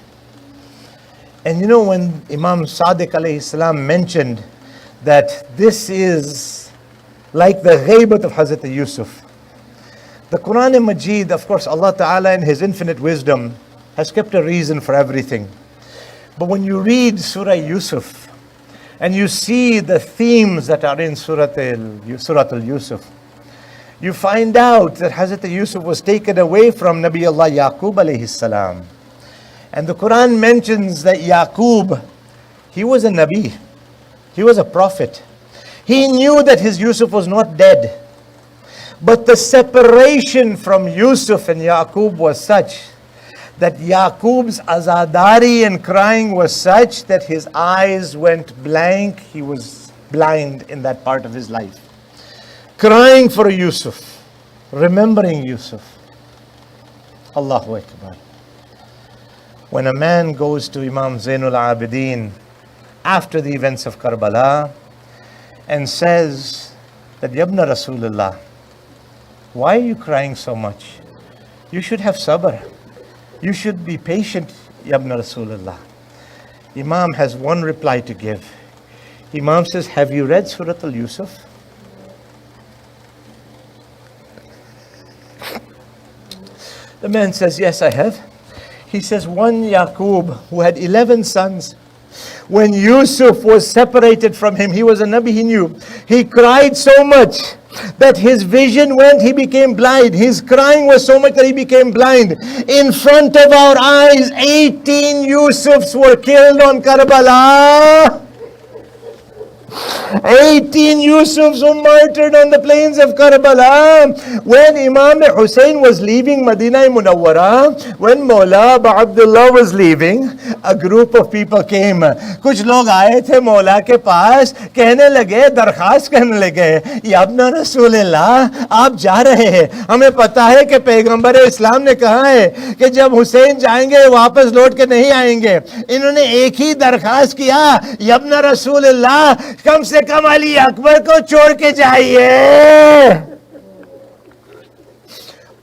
Speaker 4: And you know, when Imam Sadiq alayhi salam mentioned that this is like the ghaybat of Hazrat Yusuf, the Quran Majid, of course, Allah Ta'ala in His infinite wisdom has kept a reason for everything. But when you read Surah Yusuf and you see the themes that are in Surah al-Yusuf, you find out that Hazrat Yusuf was taken away from Nabi Allah Yaqub alayhi salam. And the Quran mentions that Yaqub, he was a Nabi, he was a prophet. He knew that his Yusuf was not dead. But the separation from Yusuf and Yaqub was such that Yaqub's azadari and crying was such that his eyes went blank. He was blind in that part of his life. Crying for Yusuf, remembering Yusuf. Allahu Akbar. When a man goes to Imam Zainul Abidin after the events of Karbala and says that, Yabna Rasulullah, why are you crying so much? You should have sabr. You should be patient, Yabna Rasulullah. Imam has one reply to give. Imam says, have you read Surah al-Yusuf? The man says, yes, I have. He says, one Yaqub who had 11 sons, when Yusuf was separated from him, he was a Nabi, he knew. He cried so much that his vision went, he became blind. His crying was so much that he became blind. In front of our eyes, 18 Yusufs were killed on Karbala. 18 Yusufs were martyred on the plains of Karbala. When Imam Hussein was leaving Medina Munawwara, when Mawla Abu Abdullah was leaving, a group of people came. कुछ लोग आए थे मौला के पास, कहने लगे, दरखास्त करने लगे, या अपना रसूल अल्लाह, आप जा रहे हैं, हमें पता है कि पैगंबर इस्लाम ने कहा है कि जब हुसैन जाएंगे वापस लौट के नहीं आएंगे. इन्होंने एक ही दरखास्त किया, या अपना रसूल अल्लाह, कम से कम अली अकबर को छोड़ के जाइए.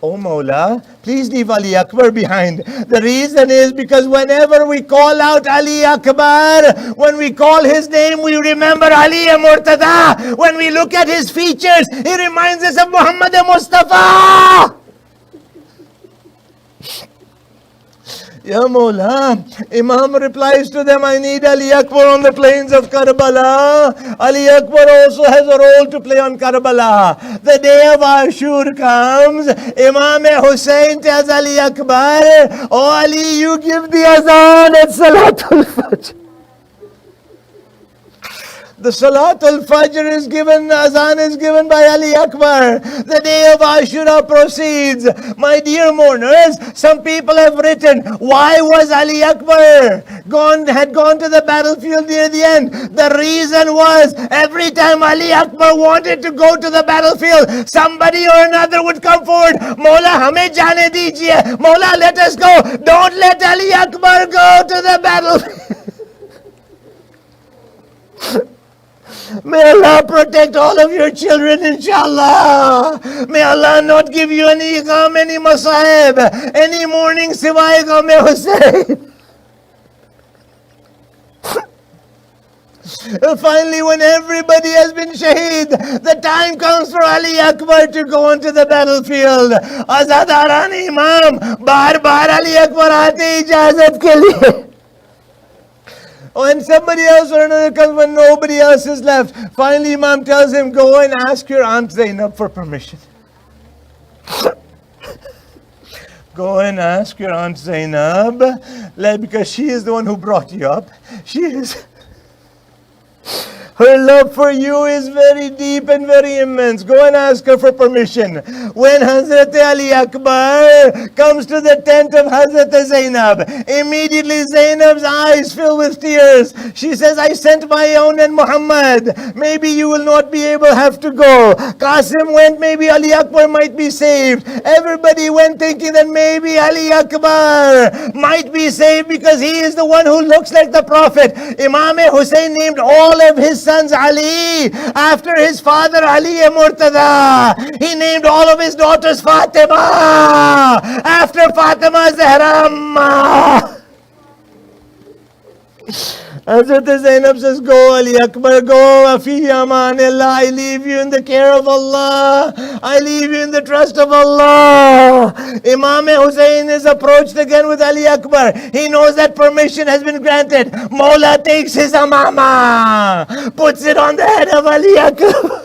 Speaker 4: Oh Mawla, please leave Ali Akbar behind. The reason is because whenever we call out Ali Akbar, when we call his name, we remember Ali Murtada. When we look at his features, he reminds us of Muhammad Mustafa. Ya Mawla, Imam replies to them, I need Ali Akbar on the plains of Karbala. Ali Akbar also has a role to play on Karbala. The day of Ashur comes, Imam Hussein tells Ali Akbar, oh Ali, you give the azan at Salatul Fajr. The Salatul Fajr is given, Azan is given by Ali Akbar. The day of Ashura proceeds. My dear mourners, some people have written, why was Ali Akbar had gone to the battlefield near the end? The reason was, every time Ali Akbar wanted to go to the battlefield, somebody or another would come forward. Mola, hame jaane dijiye. Mola, let us go. Don't let Ali Akbar go to the battlefield. May Allah protect all of your children, inshallah. May Allah not give you any gham, any masahib, any mourning siwai gham Hussain. Finally, when everybody has been shaheed, the time comes for Ali Akbar to go onto the battlefield. Azadaran Imam, baar Ali Akbar aate ijazat ke liye. When somebody else or another comes, when nobody else is left, finally Imam tells him, go and ask your Aunt Zainab for permission. Go and ask your Aunt Zainab, because she is the one who brought you up. Her love for you is very deep and very immense. Go and ask her for permission. When Hazrat Ali Akbar comes to the tent of Hazrat Zainab, immediately Zainab's eyes fill with tears. She says, I sent my own and Muhammad. Maybe you will not be able to have to go. Qasim went, maybe Ali Akbar might be saved. Everybody went thinking that maybe Ali Akbar might be saved because he is the one who looks like the Prophet. Imam Hussain named all of his sons Ali after his father Ali Murtada. He named all of his daughters Fatima after Fatima al-Haraam. Hazrat Zainab says, go Ali Akbar, go, Afi Amanillah, I leave you in the care of Allah, I leave you in the trust of Allah. Imam Hussain is approached again with Ali Akbar. He knows that permission has been granted. Mawla takes his amama, puts it on the head of Ali Akbar.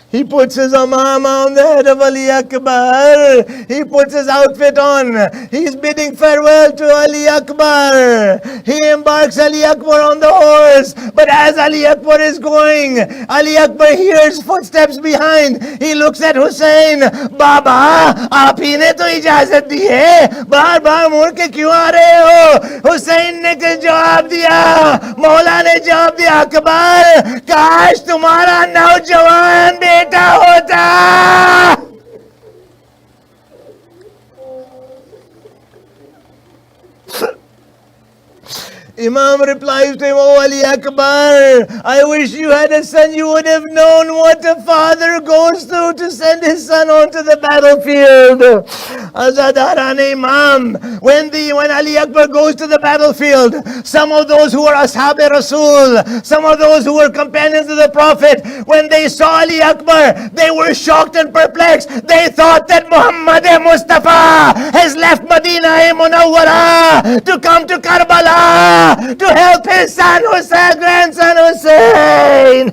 Speaker 4: He puts his amama on the head of Ali Akbar. He puts his outfit on. He's bidding farewell to Ali Akbar. He embarks Ali Akbar on the horse. But as Ali Akbar is going, Ali Akbar hears footsteps behind. He looks at Hussain. Baba, aap hi ne to ijazat di hai. Baar baar mud ke kyun aa rahe ho? Hussain ne jawab diya. Mawla ne jawab diya. Akbar, kash tumhara naujawan बेटा होता. Imam replies to him, oh Ali Akbar, I wish you had a son, you would have known what a father goes through to send his son onto the battlefield. Azadaran Imam, when Ali Akbar goes to the battlefield, some of those who were Ashab Rasul, some of those who were companions of the Prophet, when they saw Ali Akbar, they were shocked and perplexed. They thought that Muhammad Mustafa has left Medina Munawwara to come to Karbala to help his son Hussain, grandson Hussain.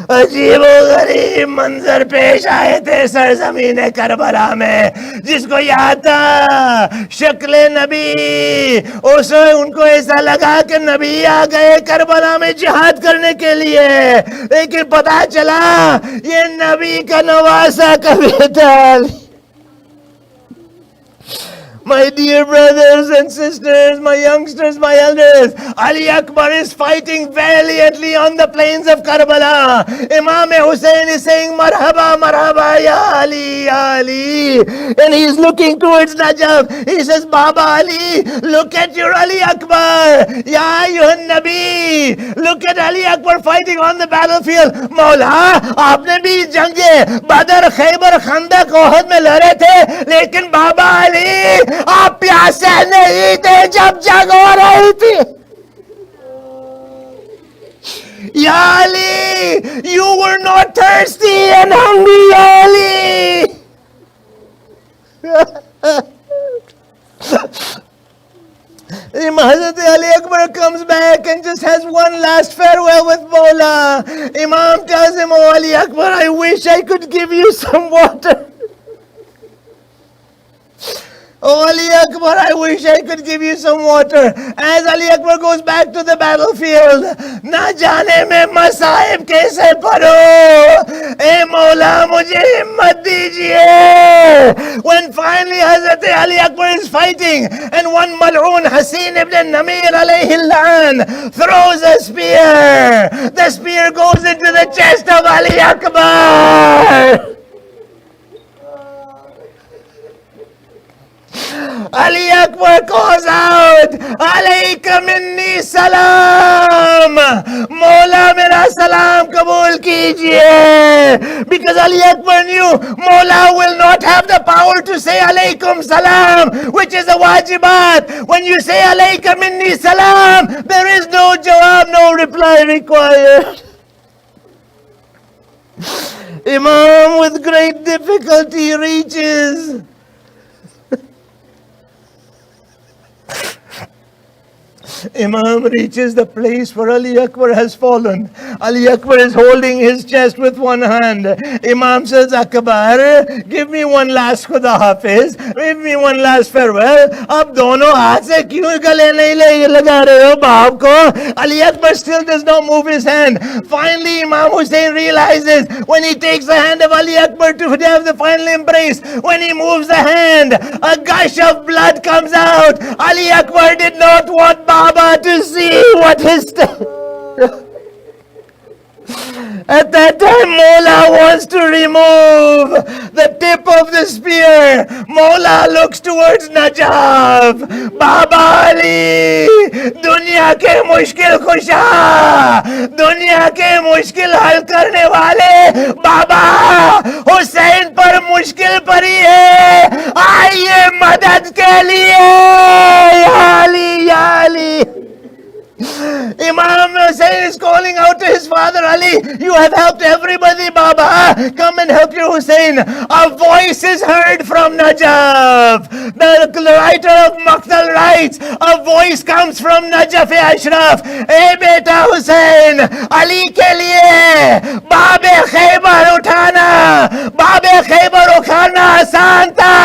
Speaker 4: अजीबो गरीब मंजर पेश आए थे सरजमीन Karbala में, जिसको याद था शक्ल नबी, उनको ऐसा लगा कि नबी आ गए करबला में जिहाद करने के लिए, लेकिन पता चला ये नबी का नवासा कभी था. My dear brothers and sisters, my youngsters, my elders, Ali Akbar is fighting valiantly on the plains of Karbala. Imam Hussain is saying, Marhaba, Marhaba, Ya Ali, Ya Ali. And he is looking towards Najaf. He says, Baba Ali, look at your Ali Akbar. Ya Ayyuhan Nabi. Look at Ali Akbar fighting on the battlefield. Mawla, aapne bhi jange Badr, Khaybar, Khandak, Uhud mein lade the. Lekin Baba Ali, आप प्यासे नहीं थे जब जंग हो रही थी. Ya Ali, you were not thirsty and hungry, Ya Ali. Hazrat Ali Akbar comes back and just has one last farewell with Mawla. Imam tells him, oh Ali Akbar, I wish I could give you some water. Oh Ali Akbar, I wish I could give you some water. As Ali Akbar goes back to the battlefield, na jaane mein masaib kaise padho, e Mawla mujhe himmat dijiye. When finally Hazrat Ali Akbar is fighting and one mal'oon Hasin ibn Namir alayhi la'an throws a spear, the spear goes into the chest of Ali Akbar. Ali Akbar calls out, Alayka minni salam. Mawla mera salam kabul kijiye. Because Ali Akbar knew Mawla will not have the power to say Alaykum salam, which is a wajibat. When you say Alayka minni salam, there is no jawab, no reply required. Imam with great difficulty reaches. Imam reaches the place where Ali Akbar has fallen. Ali Akbar is holding his chest with one hand. Imam says, Akbar, give me one last Khuda Hafiz. Give me one last farewell. Ab dono haath se kyun gale nahi laga rahe ho baap ko? Ali Akbar still does not move his hand. Finally, Imam Hussain realizes when he takes the hand of Ali Akbar to have the final embrace, when he moves the hand, a gush of blood comes out. Ali Akbar did not want Baba to see what his... At that time, Mawla wants to remove the tip of the spear. Mawla looks towards Najaf. Baba Ali, दुनिया के मुश्किल खुशा, दुनिया के मुश्किल हल करने वाले बाबा हुसैन पर मुश्किल पड़ी है. आइए मदद के लिए. या अली, या Ali. Imam Hussain is calling out to his father Ali, you have helped everybody, Baba. Come and help your Hussain. A voice is heard from Najaf. The writer of Maqtal writes, a voice comes from Najaf Ashraf. Hey beta Hussain, Ali ke liye Babe Khaybar uthana, Babe Khaybar uthana आसान था.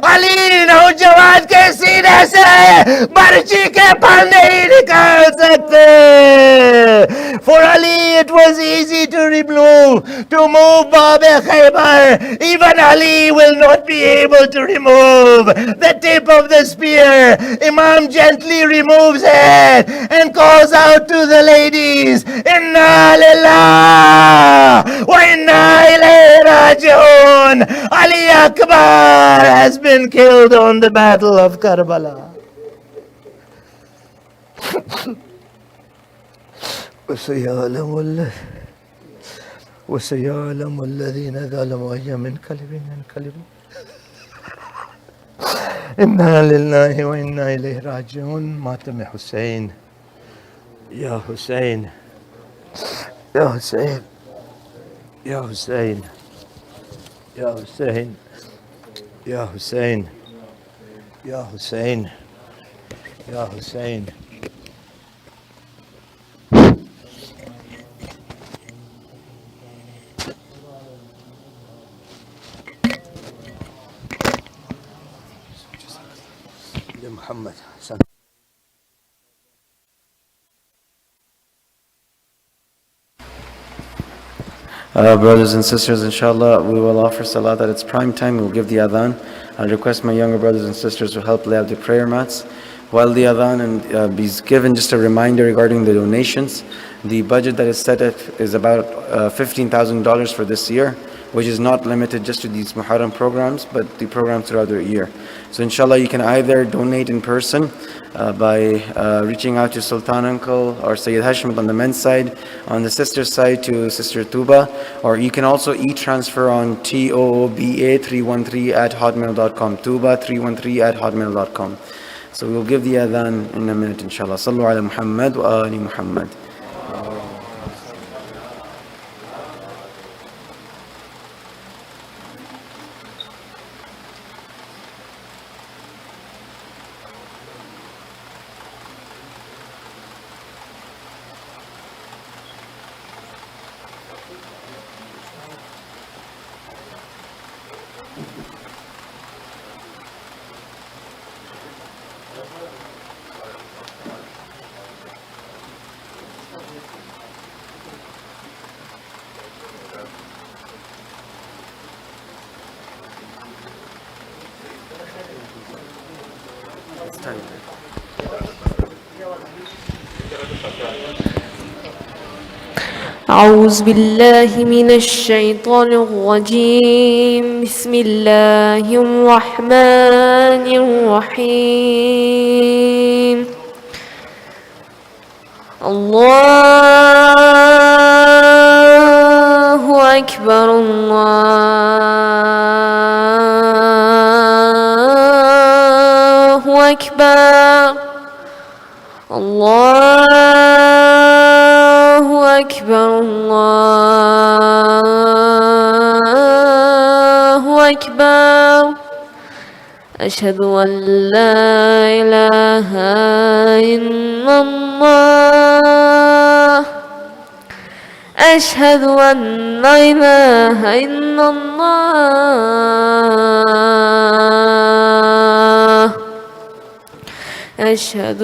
Speaker 4: Ali नौजवान के सीने से बर्ची के फल नहीं निकाल सकते. For Ali it was easy to move Babe Khaybar. Even Ali will not be able to remove the tip of the spear. Imam gently removes it and calls out to the ladies, Inna lillah wa inna ilayhi raji'un. Ali Akbar has been killed on the battle of Karbala. وسيعلم الذين ظلموا أي منقلب ينقلبون. إنا لله وإنا إليه راجعون. ماتم حسين. يا حسين. يا حسين. يا حسين. يا حسين. يا حسين. يا حسين. يا حسين. محمد حسن.
Speaker 5: Brothers and sisters, inshallah, we will offer salat at its prime time. We'll give the adhan. I'll request my younger brothers and sisters to help lay out the prayer mats. While the adhan and be given, just a reminder regarding the donations. The budget that is set at is about $15,000 for this year, which is not limited just to these Muharram programs, but the programs throughout the year. So inshallah, you can either donate in person by reaching out to Sultan Uncle or Sayyid Hashim on the men's side, on the sister's side to Sister Tuba, or you can also e-transfer on TOOBA313@hotmail.com, Tuba313@hotmail.com. So we'll give the adhan in a minute, inshallah. Sallu ala Muhammad wa ali Muhammad.
Speaker 6: أعوذ بالله من الشيطان الرجيم بسم الله الرحمن الرحيم الله أكبر الله أكبر الله أكبر الله أكبر أشهد أن لا إله إلا الله أشهد أن لا إله إلا الله أشهد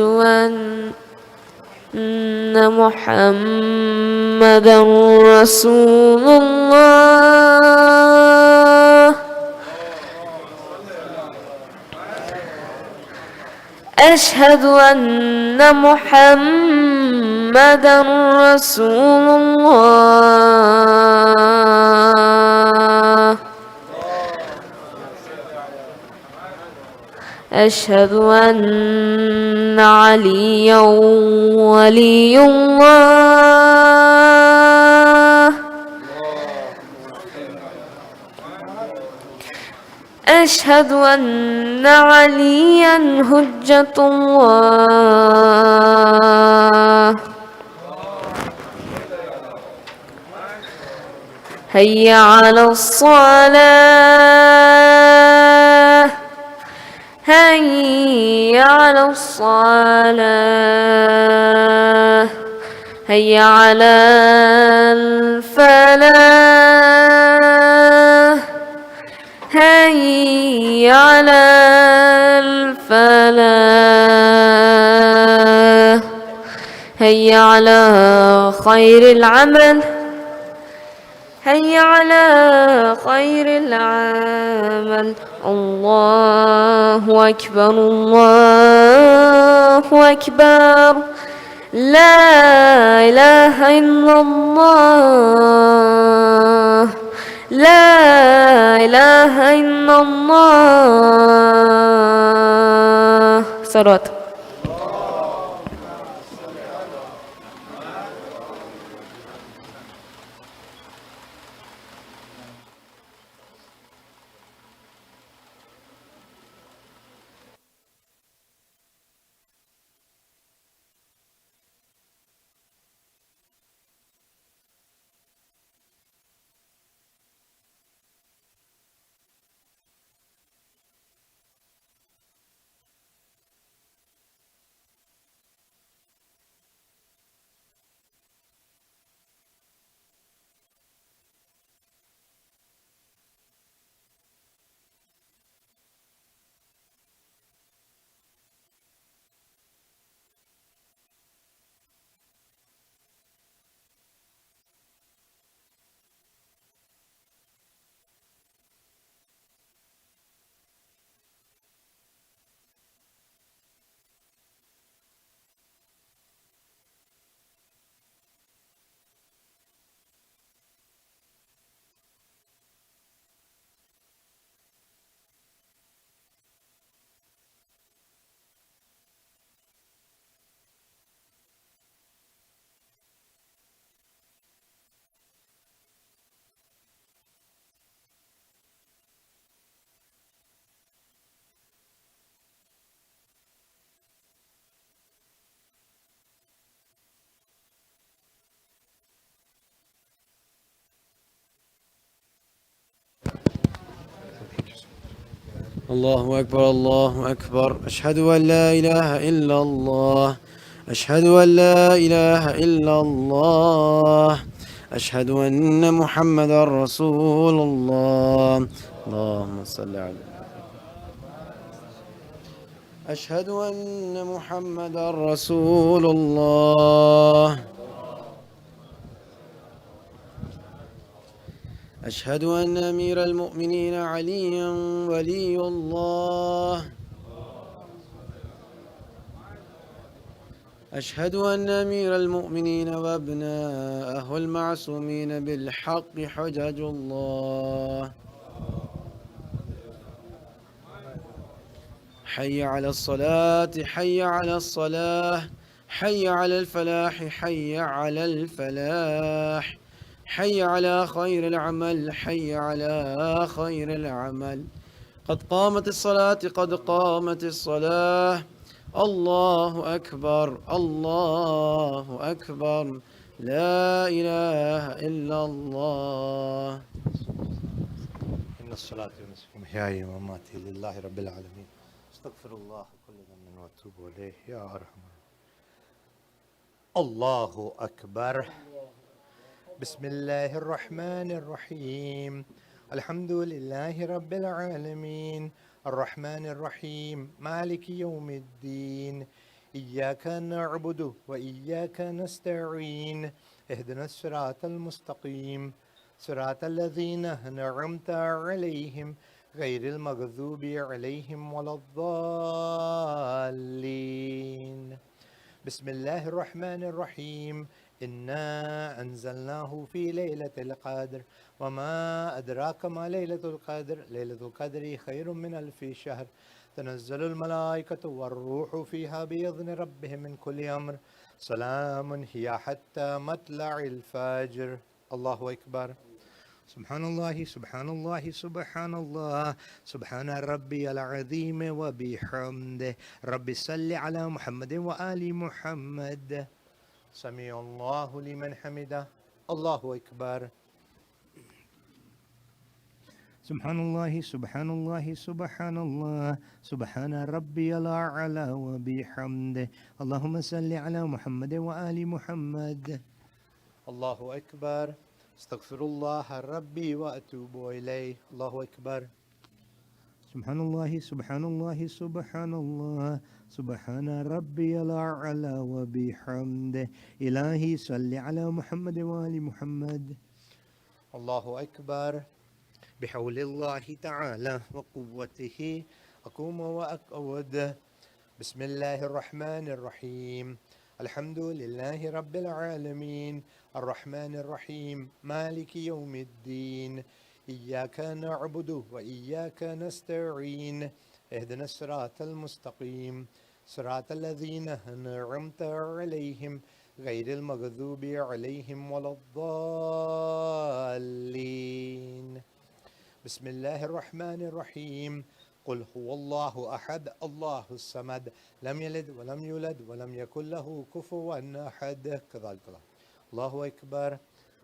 Speaker 6: أن محمدا رسول الله أشهد أن محمدا رسول الله أشهد أن عليا ولي الله أشهد أن عليا حجة الله هيا على الصلاة هيا على الصلاة هيا على الفلاح هيا على الفلاح هيا على خير العمل هيا على خير العمل الله أكبر الله أكبر لا إله إلا الله لا إله إلا الله صلاة
Speaker 5: الله أكبر الله أكبر أشهد أن لا إله إلا الله أشهد أن لا إله إلا الله أشهد أن محمدا رسول الله اللهم صل على أشهد أن محمدا رسول الله أشهد أن أمير المؤمنين عليا ولي الله
Speaker 3: أشهد أن أمير المؤمنين وابناءه المعصومين بالحق حجج الله. حي على الصلاة، حي على الصلاة، حي على الفلاح، حي على الفلاح، حي على خير العمل، حي على خير العمل. قد قامت الصلاة، قد قامت الصلاة. الله أكبر، الله أكبر، لا إله إلا الله.
Speaker 4: إن الصلاة ونسك ومحياي ومماتي لله رب العالمين. استغفر الله كل ذنب واتوب إليه يا أرحم. الله أكبر. بسم الله الرحمن الرحيم. الحمد لله رب العالمين الرحمن الرحيم مالك يوم الدين. إياك نعبد وإياك نستعين. اهدنا الصراط المستقيم صراط الذين أنعمت عليهم غير المغضوب عليهم ولا الضالين. بسم الله الرحمن الرحيم. إنا أنزلناه في ليلة القدر وما أدراك ما ليلة القدر. ليلة القدر خير من 1000 شهر. تنزل الملائكة والروح فيها بإذن ربهم من كل أمر. سلام هي حتى مطلع الفجر. الله أكبر. سبحان الله سبحان الله سبحان الله سبحان ربي العظيم وبحمده. رب صل على محمد وآل محمد. سمع الله لمن حمده. الله أكبر. سبحان الله سبحان الله سبحان الله سبحان ربي الأعلى وبحمده. اللهم صل على محمد وآل محمد. الله أكبر. استغفر الله ربي وأتوب إليه. الله أكبر. سبحان الله سبحان الله سبحان الله سبحان ربي الأعلى وبحمده. إلهي صل على محمد وآل محمد. الله أكبر. بحول الله تعالى وقوته أقوم وأقعد. بسم الله الرحمن الرحيم. الحمد لله رب العالمين الرحمن الرحيم مالك يوم الدين. إياك نعبد وإياك نستعين. اهدنا الصراط المستقيم صراط الذين أنعمت عليهم غير المغضوب عليهم ولا الضالين. بسم الله الرحمن الرحيم. قل هو الله أحد الله الصمد لم يلد ولم يولد ولم يكن له كفوا أحد. كذلك الله أكبر.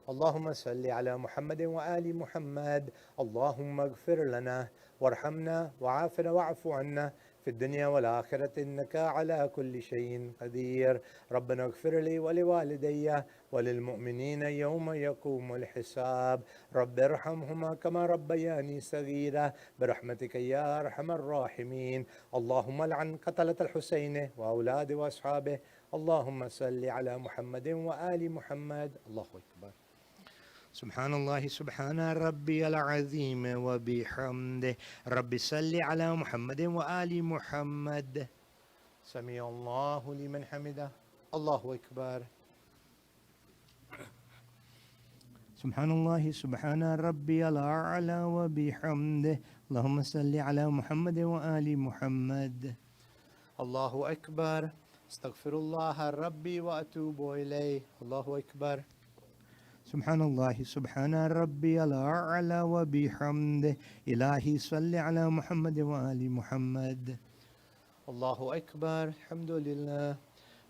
Speaker 4: اللهم صل على محمد وآل محمد. اللهم اغفر لنا وارحمنا وعافنا واعف عنا في الدنيا والآخرة إنك على كل شيء قدير. ربنا اغفر لي ولوالدي وللمؤمنين يوم يقوم الحساب. رب ارحمهما كما ربياني صغيرا برحمتك يا أرحم الراحمين. اللهم لعن قتلة الحسين وأولاده وأصحابه. اللهم صل على محمد وآل محمد. الله أكبر. سبحان الله سبحان ربي العظيم وبحمده. رب صل على محمد وآل محمد. سمع الله لمن حمده. الله أكبر. سبحان الله سبحان ربي الأعلى وبحمده. اللهم صل على محمد وآل محمد. الله أكبر. استغفر الله ربي وأتوب إليه. الله أكبر. سبحان الله سبحان ربي الأعلى وبحمده. إلهي صل على محمد وآل محمد. الله أكبر. الحمد لله.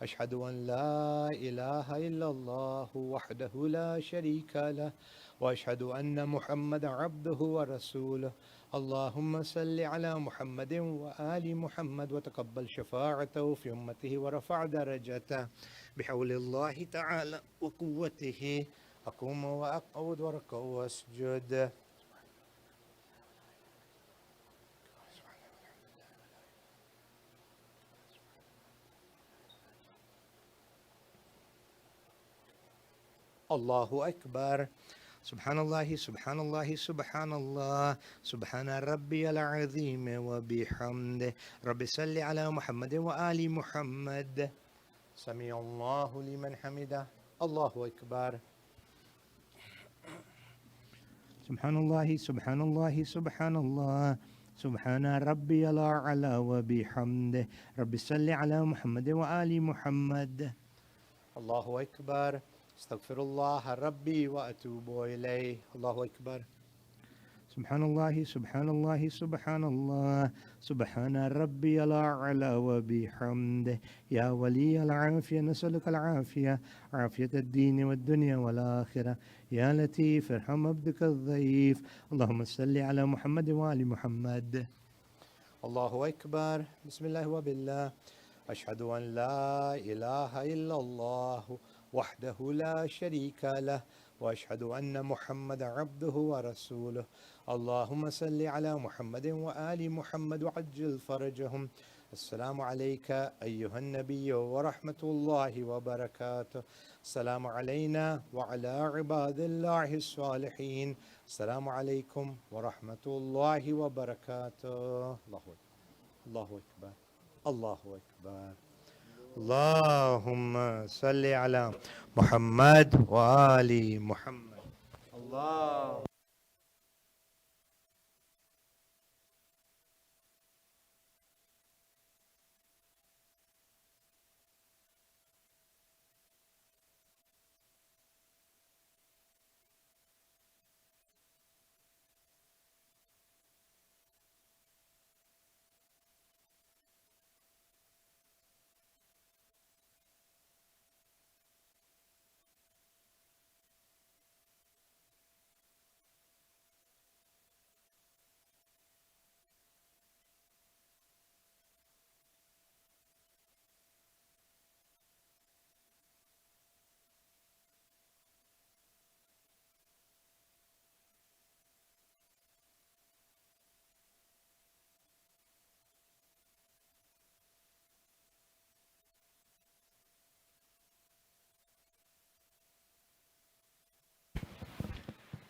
Speaker 4: أشهد أن لا إله إلا الله وحده لا شريك له وأشهد أن محمد عبده ورسوله. اللهم صل على محمد وآل محمد وتقبل شفاعته في أمته ورفع درجته. بحول الله تعالى وقوته أقوم وأقعد وأركع وأسجد. الله أكبر. سبحان الله سبحان الله سبحان الله سبحان ربي العظيم وبحمده. رب صل على محمد وآل محمد. سمع الله لمن حمده. الله أكبر. سبحان الله سبحان الله سبحان الله سبحان ربي الأعلى وبحمده. رب صل على محمد وآل محمد. الله أكبر. استغفر الله ربي وأتوب إليه. الله أكبر. سبحان الله سبحان الله سبحان الله سبحان ربي الأعلى وبحمده. يا ولي العافية نسألك العافية، عافية الدين والدنيا والآخرة. يا لطيف ارحم عبدك الضعيف. اللهم صل على محمد وآل محمد. الله أكبر. بسم الله وبالله. أشهد أن لا إله إلا الله وحده لا شريك له، وأشهد أن محمد عبده ورسوله. اللهم صل على محمد وآل محمد وعجل فرجهم. السلام عليك أيها النبي ورحمة الله وبركاته. السلام علينا وعلى عباد الله الصالحين. السلام عليكم ورحمة الله وبركاته. الله أكبر. الله أكبر. الله أكبر. اللهم صل على محمد وآل محمد. الله.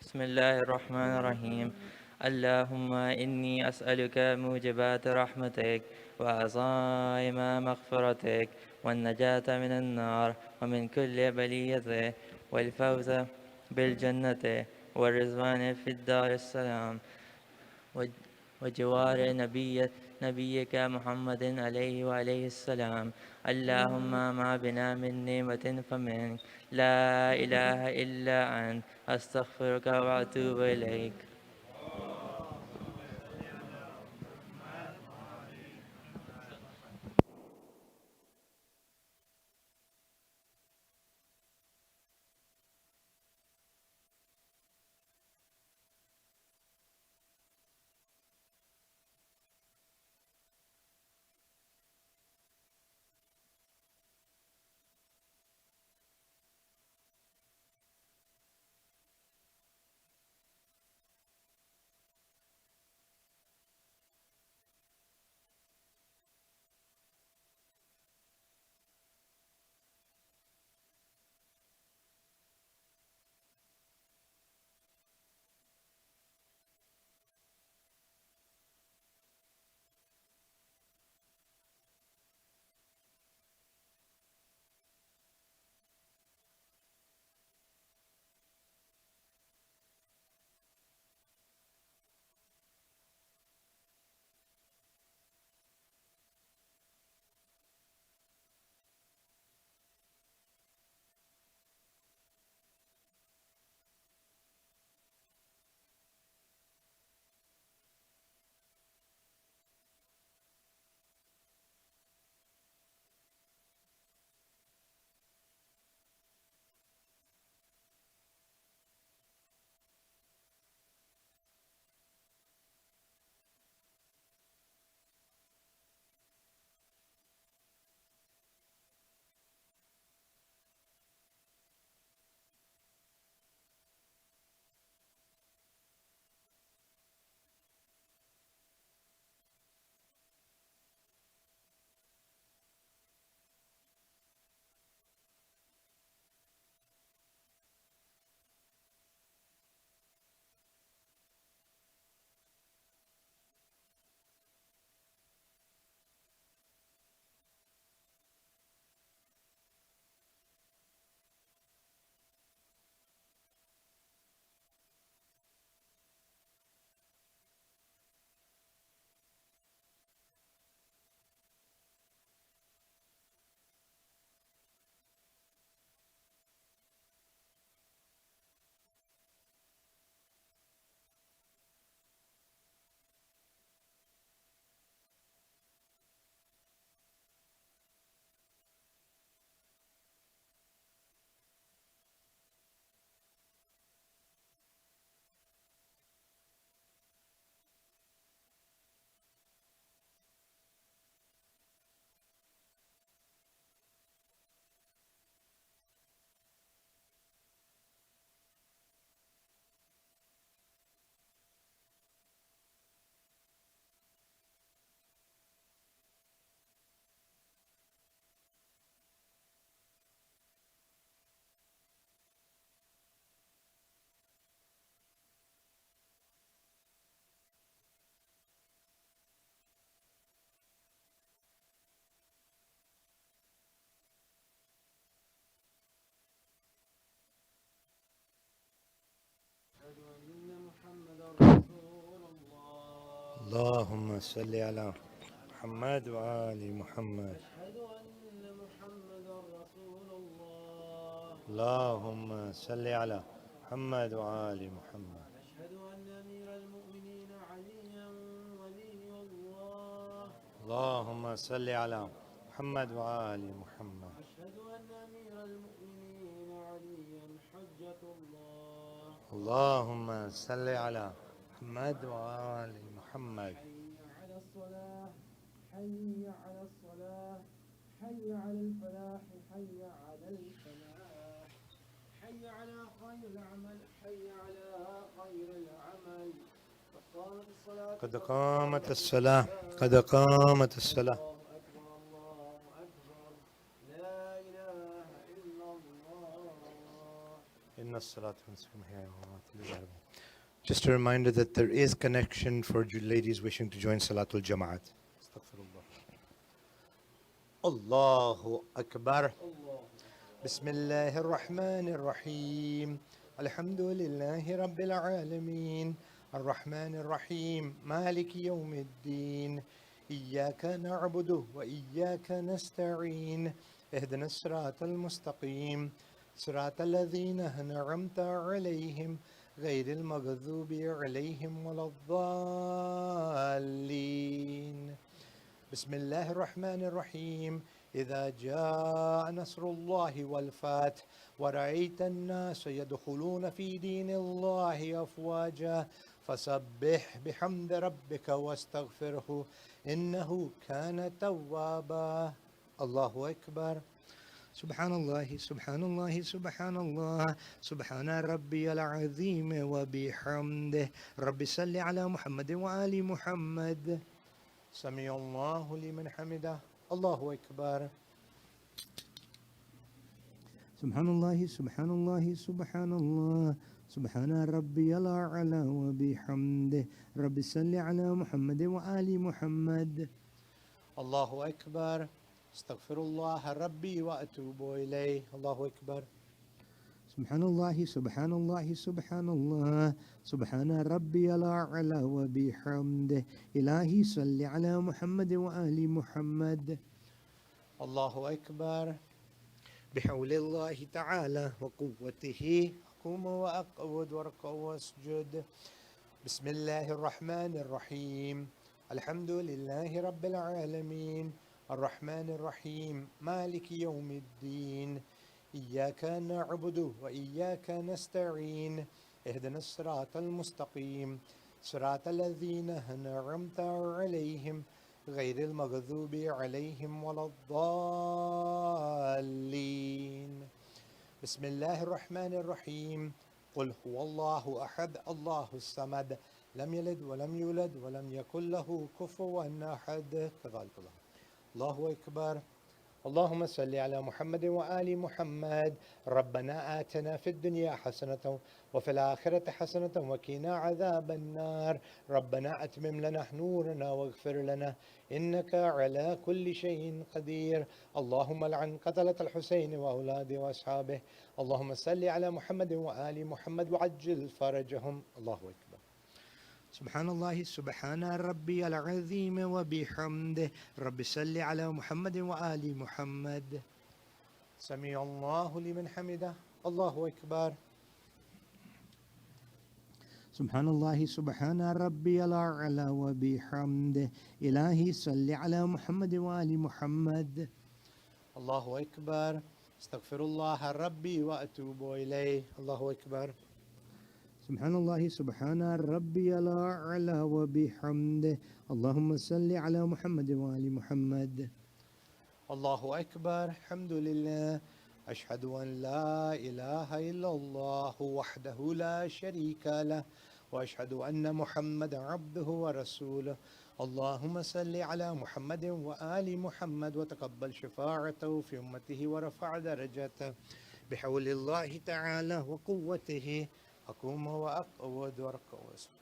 Speaker 2: بسم الله الرحمن الرحيم. اللهم إني أسألك موجبات رحمتك وعزائم مغفرتك والنجاة من النار ومن كل بلية والفوز بالجنة والرضوان في الدار السلام وجوار نبيك محمد عليه السلام. اللهم ما بنا من نعمة فمنك، لا إله إلا أنت، أستغفرك وأتوب إليك.
Speaker 4: اللهم صل على محمد وآل محمد.
Speaker 3: أشهد أن محمدا رسول الله.
Speaker 4: اللهم صل على محمد وآل محمد.
Speaker 3: أشهد أن أمير المؤمنين عليا ولي الله.
Speaker 4: اللهم صل على محمد وآل محمد.
Speaker 3: أشهد أن أمير المؤمنين عليا حجة الله.
Speaker 4: اللهم صل على محمد وآل محمد.
Speaker 3: حي على الصلاة، حي على الصلاة، حي على الفلاح، حي على الفلاح، حي على خير العمل، حي على خير العمل. قد قامت الصلاة،
Speaker 4: قد قامت الصلاة، قد قامت الصلاة.
Speaker 3: الله أكبر، الله أكبر، لا إله إلا الله.
Speaker 4: إن الصلاة والسلام على. Just a reminder that there is connection for ladies wishing to join Salatul Jama'at. Astaghfirullah. Allahu Akbar. بسم الله الرحمن الرحيم. الحمد لله رب العالمين الرحمن الرحيم مالك يوم الدين إياك نعبد وإياك نستعين اهدنا الصراط المستقيم صراط الذين أنعمت عليهم غير المغضوب عليهم ولا الضالين. بسم الله الرحمن الرحيم. إذا جاء نصر الله والفتح ورأيت الناس يدخلون في دين الله أفواجا فسبح بحمد ربك واستغفره إنه كان توابا. الله أكبر. سبحان الله سبحان الله سبحان الله سبحان ربي العظيم وبحمده. رب صل على محمد وآل محمد. سمع الله لمن حمده. الله أكبر. سبحان الله سبحان الله سبحان الله سبحان ربي الأعلى وبحمده. رب صل على محمد وآل محمد. الله أكبر. استغفر الله ربي وأتوب إليه. الله أكبر. سبحان الله سبحان الله سبحان الله سبحان ربي الأعلى وبحمده. إلهي صل على محمد وآل محمد. الله أكبر. بحول الله تعالى وقوته أقوم وأقعد وأركع وأسجد. بسم الله الرحمن الرحيم. الحمد لله رب العالمين الرحمن الرحيم مالك يوم الدين إياك نعبد وإياك نستعين اهدنا الصراط المستقيم صراط الذين أنعمت عليهم غير المغضوب عليهم ولا الضالين. بسم الله الرحمن الرحيم. قل هو الله أحد الله الصمد لم يلد ولم يولد ولم يكن له كفوا أحد. كذلك الله أكبر. اللهم صل على محمد وآل محمد. ربنا آتنا في الدنيا حسنة وفي الآخرة حسنة وقنا عذاب النار. ربنا أتمم لنا نورنا واغفر لنا إنك على كل شيء قدير. اللهم لعن قتلة الحسين وأولاده وأصحابه. اللهم صل على محمد وآل محمد وعجل فرجهم. الله أكبر. سبحان الله سبحان ربي العظيم وبحمده. رب صل على محمد وآل محمد. سمع الله لمن حمده. الله أكبر. سبحان الله سبحان ربي الأعلى وبحمده. إلهي صل على محمد وآل محمد. الله أكبر. استغفر الله ربي وأتوب إليه. الله أكبر. سبحان الله سبحان ربي الأعلى وبحمده. اللهم صل على محمد وآل محمد. الله أكبر. الحمد لله. أشهد أن لا إله إلا الله وحده لا شريك له وأشهد أن محمد عبده ورسوله. اللهم صل على محمد وآل محمد وتقبل شفاعته في أمته ورفع درجته. بحول الله تعالى وقوته أقوم وأقعد وأركع وأسجد.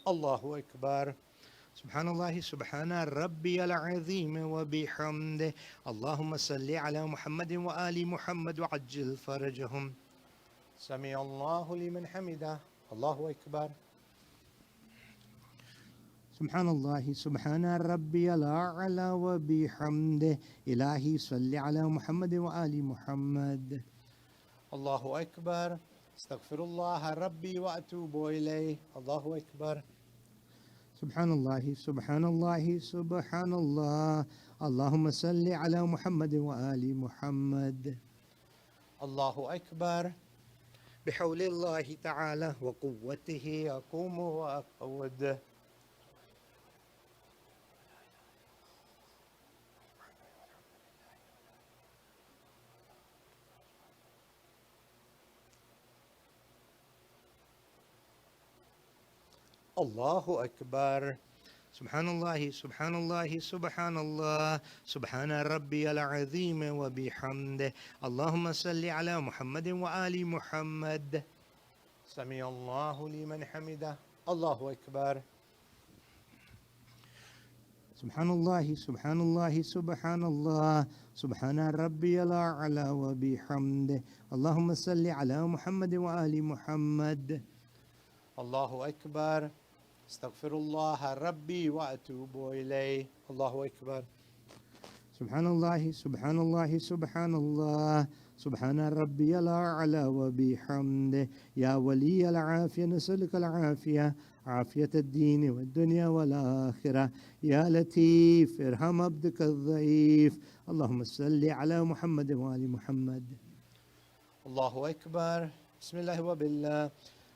Speaker 4: الله أكبر.
Speaker 7: سبحان الله سبحان ربي العظيم وبحمده اللهم صل على محمد وآل محمد وعجل فرجهم.
Speaker 4: سمع الله لمن حمده. الله أكبر.
Speaker 7: سبحان الله سبحان ربي الأعلى وبحمده إلهي صل على محمد وآل محمد.
Speaker 4: الله أكبر. استغفر الله ربي وأتوب إليه. الله أكبر.
Speaker 7: سبحان الله سبحان الله سبحان الله اللهم صل على محمد وآل محمد.
Speaker 4: الله أكبر.
Speaker 7: بحول الله تعالى وقوته
Speaker 4: أقوم وأقعد. الله أكبر.
Speaker 7: سبحان الله سبحان الله سبحان الله سبحان ربي العظيم وبحمده اللهم صل على محمد وآل محمد.
Speaker 4: سمع الله لمن حمده. الله أكبر.
Speaker 7: سبحان الله سبحان الله سبحان الله سبحان ربي الأعلى وبحمده اللهم صل على محمد وآل محمد.
Speaker 4: الله أكبر. استغفر الله ربي وأتوب إليه. الله أكبر.
Speaker 7: سبحان الله سبحان الله سبحان الله سبحان ربي الأعلى وبحمده يا ولي العافية نسألك العافية عافية الدين والدنيا والآخرة. يا لطيف ارحم عبدك الضعيف. اللهم صل على محمد وآل محمد.
Speaker 4: الله أكبر. بسم الله وبالله.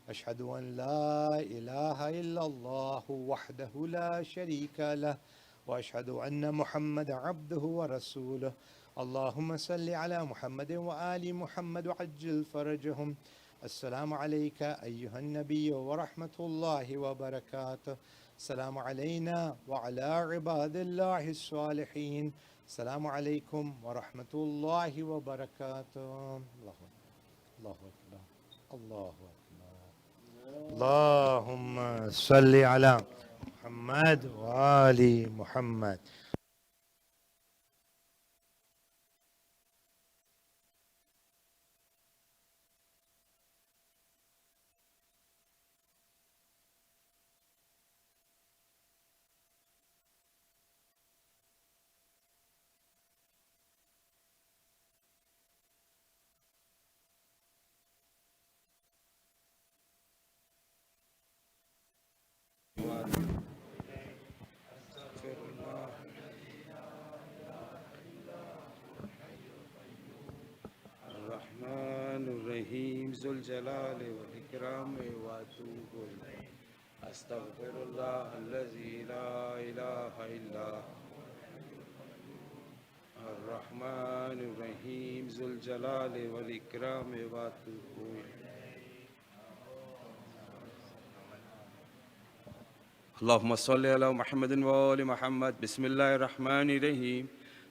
Speaker 4: أشهد أن لا إله إلا الله وحده لا شريك له وأشهد أن محمد عبده ورسوله. اللهم صل على محمد وآل محمد وعجل فرجهم. السلام عليك أيها النبي ورحمة الله وبركاته. السلام علينا وعلى عباد الله الصالحين. السلام عليكم ورحمة الله وبركاته. الله أكبر. الله أكبر. الله أكبر.
Speaker 7: اللهم صل على محمد وآل محمد.
Speaker 8: الرحمن الرحيم ذو الجلال والإكرام وأتوب إليه. أستغفر الله الذي لا إله إلا هو الرحمن الرحيم ذو الجلال والإكرام وأتوب إليه. اللهم صل على محمد وآل محمد. بسم الله الرحمن الرحيم.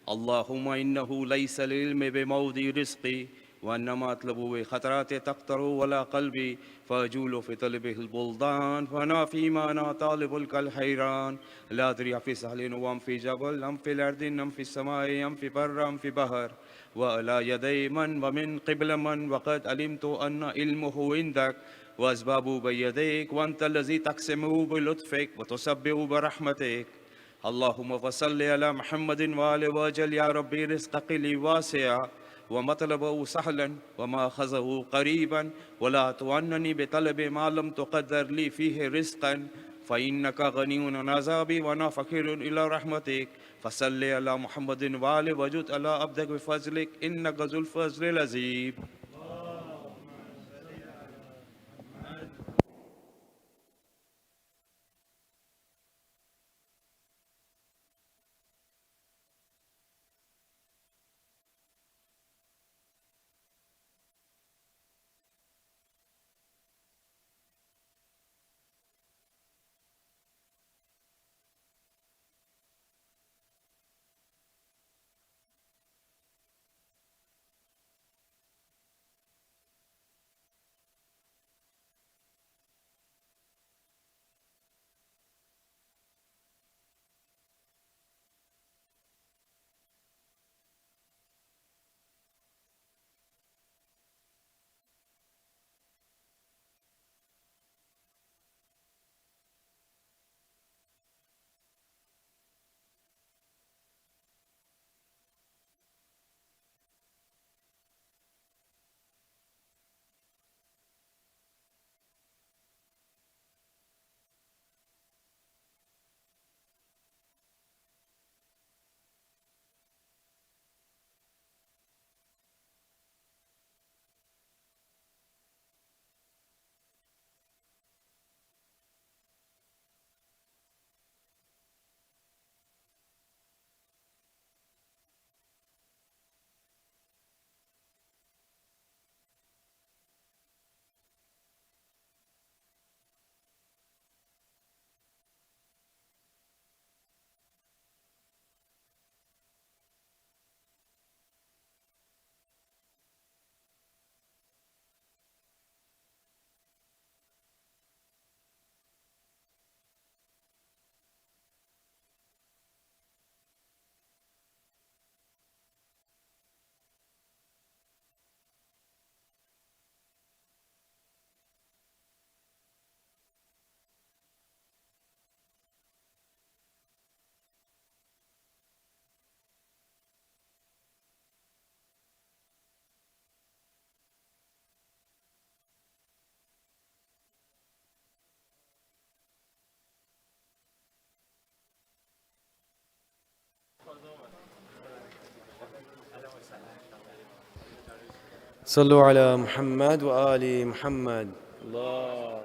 Speaker 8: اللهم إنه ليس العلم بموضع رزقي وإنما أطلب بخطرات تقطر ولا قلبي فأجول في طلبه البلدان فأنا فيما أنا طالب كالحيران لا أدري في سهل وأم في جبل أم في الأرض أم في السماء أم في بر أم في بحر وعلى يدي من ومن قبل من وقد علمت أن علمه عندك وأسبابه بيديك وأنت الذي تقسمه بلطفك وتسبه برحمتك. اللهم فصل على محمد وآله وجل يا ربي رزقك لي واسعا ومطلبه سهلا وما أخذه قريبا ولا تعنني بطلب ما لم تقدر لي فيه رزقا فإنك غني عن عذابي وأنا فقير إلى رحمتك. فصل على محمد وآله وجد على عبدك بفضلك إنك ذو الفضل العظيم.
Speaker 5: صلوا على محمد وآل محمد. اللهم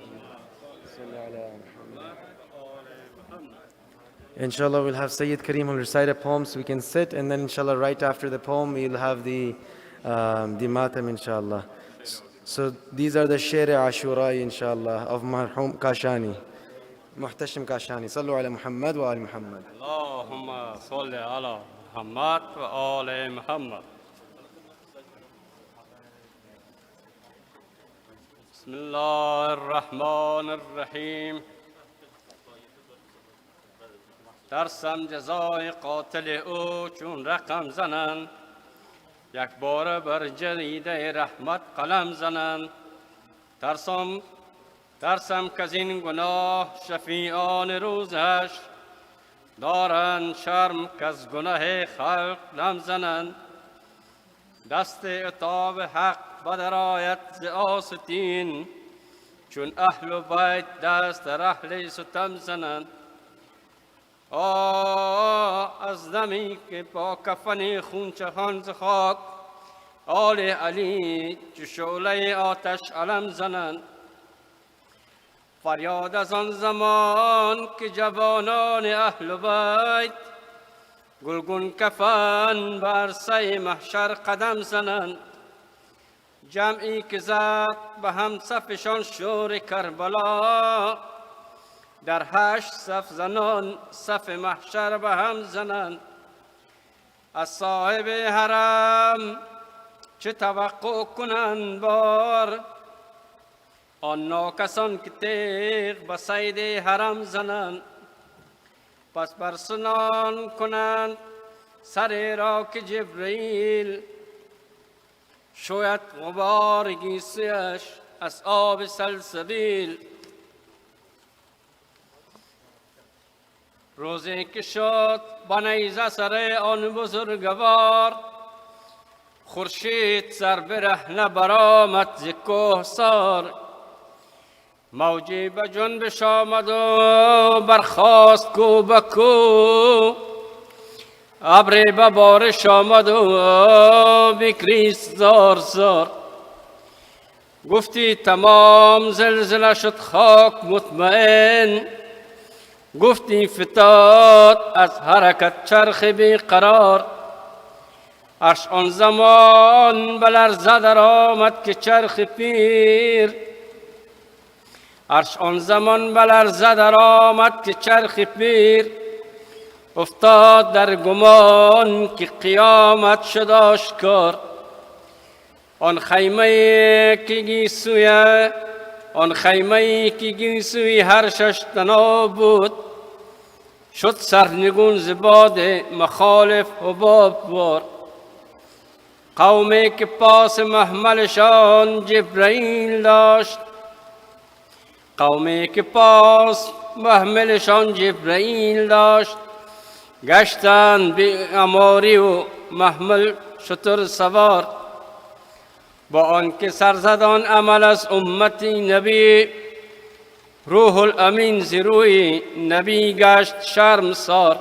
Speaker 5: صل على محمد. Inshallah, we'll have Sayyid Kareem will recite a poem so we can sit, and then inshallah right after the poem we'll have the matam inshallah. So these are the Sher Ashura inshallah of Marhum Kashani, Muhtashim Kashani. Sallu ala Muhammad wa ali Muhammad.
Speaker 9: اللهم صل على محمد وآل محمد. بسم الله الرحمن الرحیم. ترسم جزای قاتل او چون رقم زنند، یک بار بر جریده رحمت قلم زنند. ترسم که از این گناه شفیعان روزش دارند شرم که از گناه خلق دم زنند. دست عتاب حق بدر آید ز آستین، چون اهل بیت دست در اهل ستم زنند. از دمی که با کفن خون چهان ز خاک آل علی چو شعله آتش علم زنند. فریاد از آن زمان که جوانان اهل بیت گلگون کفن بر عرصه محشر قدم زنند. جمعی که زد به هم صفشان شور کربلا، در 8 صف زنان صف محشر به هم زنند. از صاحب حرم چه توقع کنند بار، آن ناکسان که تیغ به صید حرم زنند. پس برسنان کنند سر را که جبرئیل، شاید غبار گیسویش از آب سلسبیل. روزی که شد به نیزه سر آن بزرگوار، خورشید سر برهنه برآمد ز کوهسار. موجی به جنبش آمد و برخاست کو به کو، ابری به بارش آمد و بگریست زار زار. گفتی تمام زلزله شد خاک مطمئن، گفتی فتاد از حرکت چرخ بی قرار. عرش آن زمان به لرزه در آمد که چرخ پیر، عرش آن زمان به لرزه در آمد که چرخ پیر. افتاد در گمان که قیامت شد آشکار. آن خیمه که گیسوی هر 6 تنا بود، شد سرنگون ز باد مخالف حباب بار. قومی که پاس محملشان جبرئیل داشت، قومی که پاس محملشان جبرئیل داشت، گشتند بی اماری و محمل شتر سوار. با آنکه سرزدان عمل از امتی نبی، روح الامین ز روی نبی گشت شرمسار.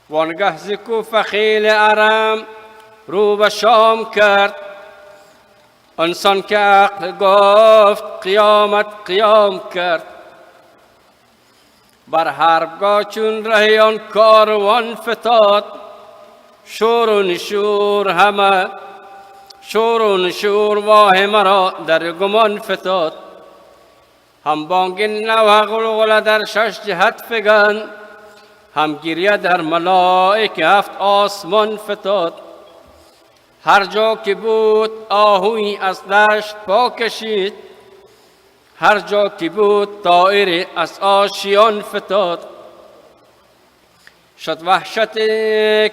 Speaker 9: وانگه ز کوفه خیل ارم رو به شام کرد، انسان که عقل گفت قیامت قیام کرد. بر حربگاه چون رهیان کاروان فتاد، شور و نشور همه شور و نشور واه مرا در گمان فتاد. هم بانگ نوح غلغله در 6 جهت فگن، هم گریه در ملائک 7 آسمان فتاد. هر جا که بود آهوی از دشت پا کشید، هر جا که بود طائر از آشیان فتاد. شد وحشت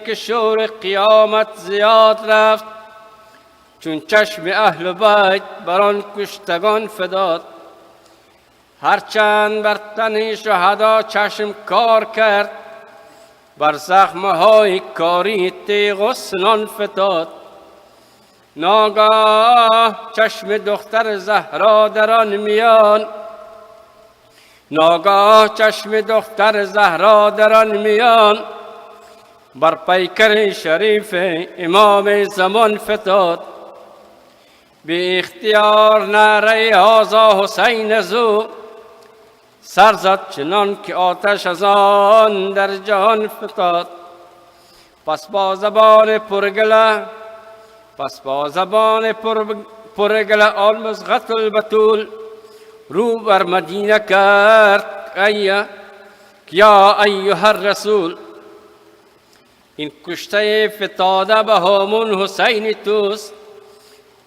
Speaker 9: که شور قیامت زیاد رفت، چون چشم اهل بیت بر آن کشتگان فداد. هرچند بر تن شهدا چشم کار کرد، بر زخمهای کاری تیغ و سنان فتاد. ناگاه چشم دختر زهرا در آن میان، ناگاه چشم دختر زهرا در آن میان، بر پیکر شریف امام زمان فتاد. بی اختیار نعره هازا حسین زو سر زد چنان که آتش از آن در جهان فتاد. پس با زبان پرگله آن مزغت البتول رو بر مدینه کرد یا ایها الرسول، این کشته فتاده به هامون حسین توست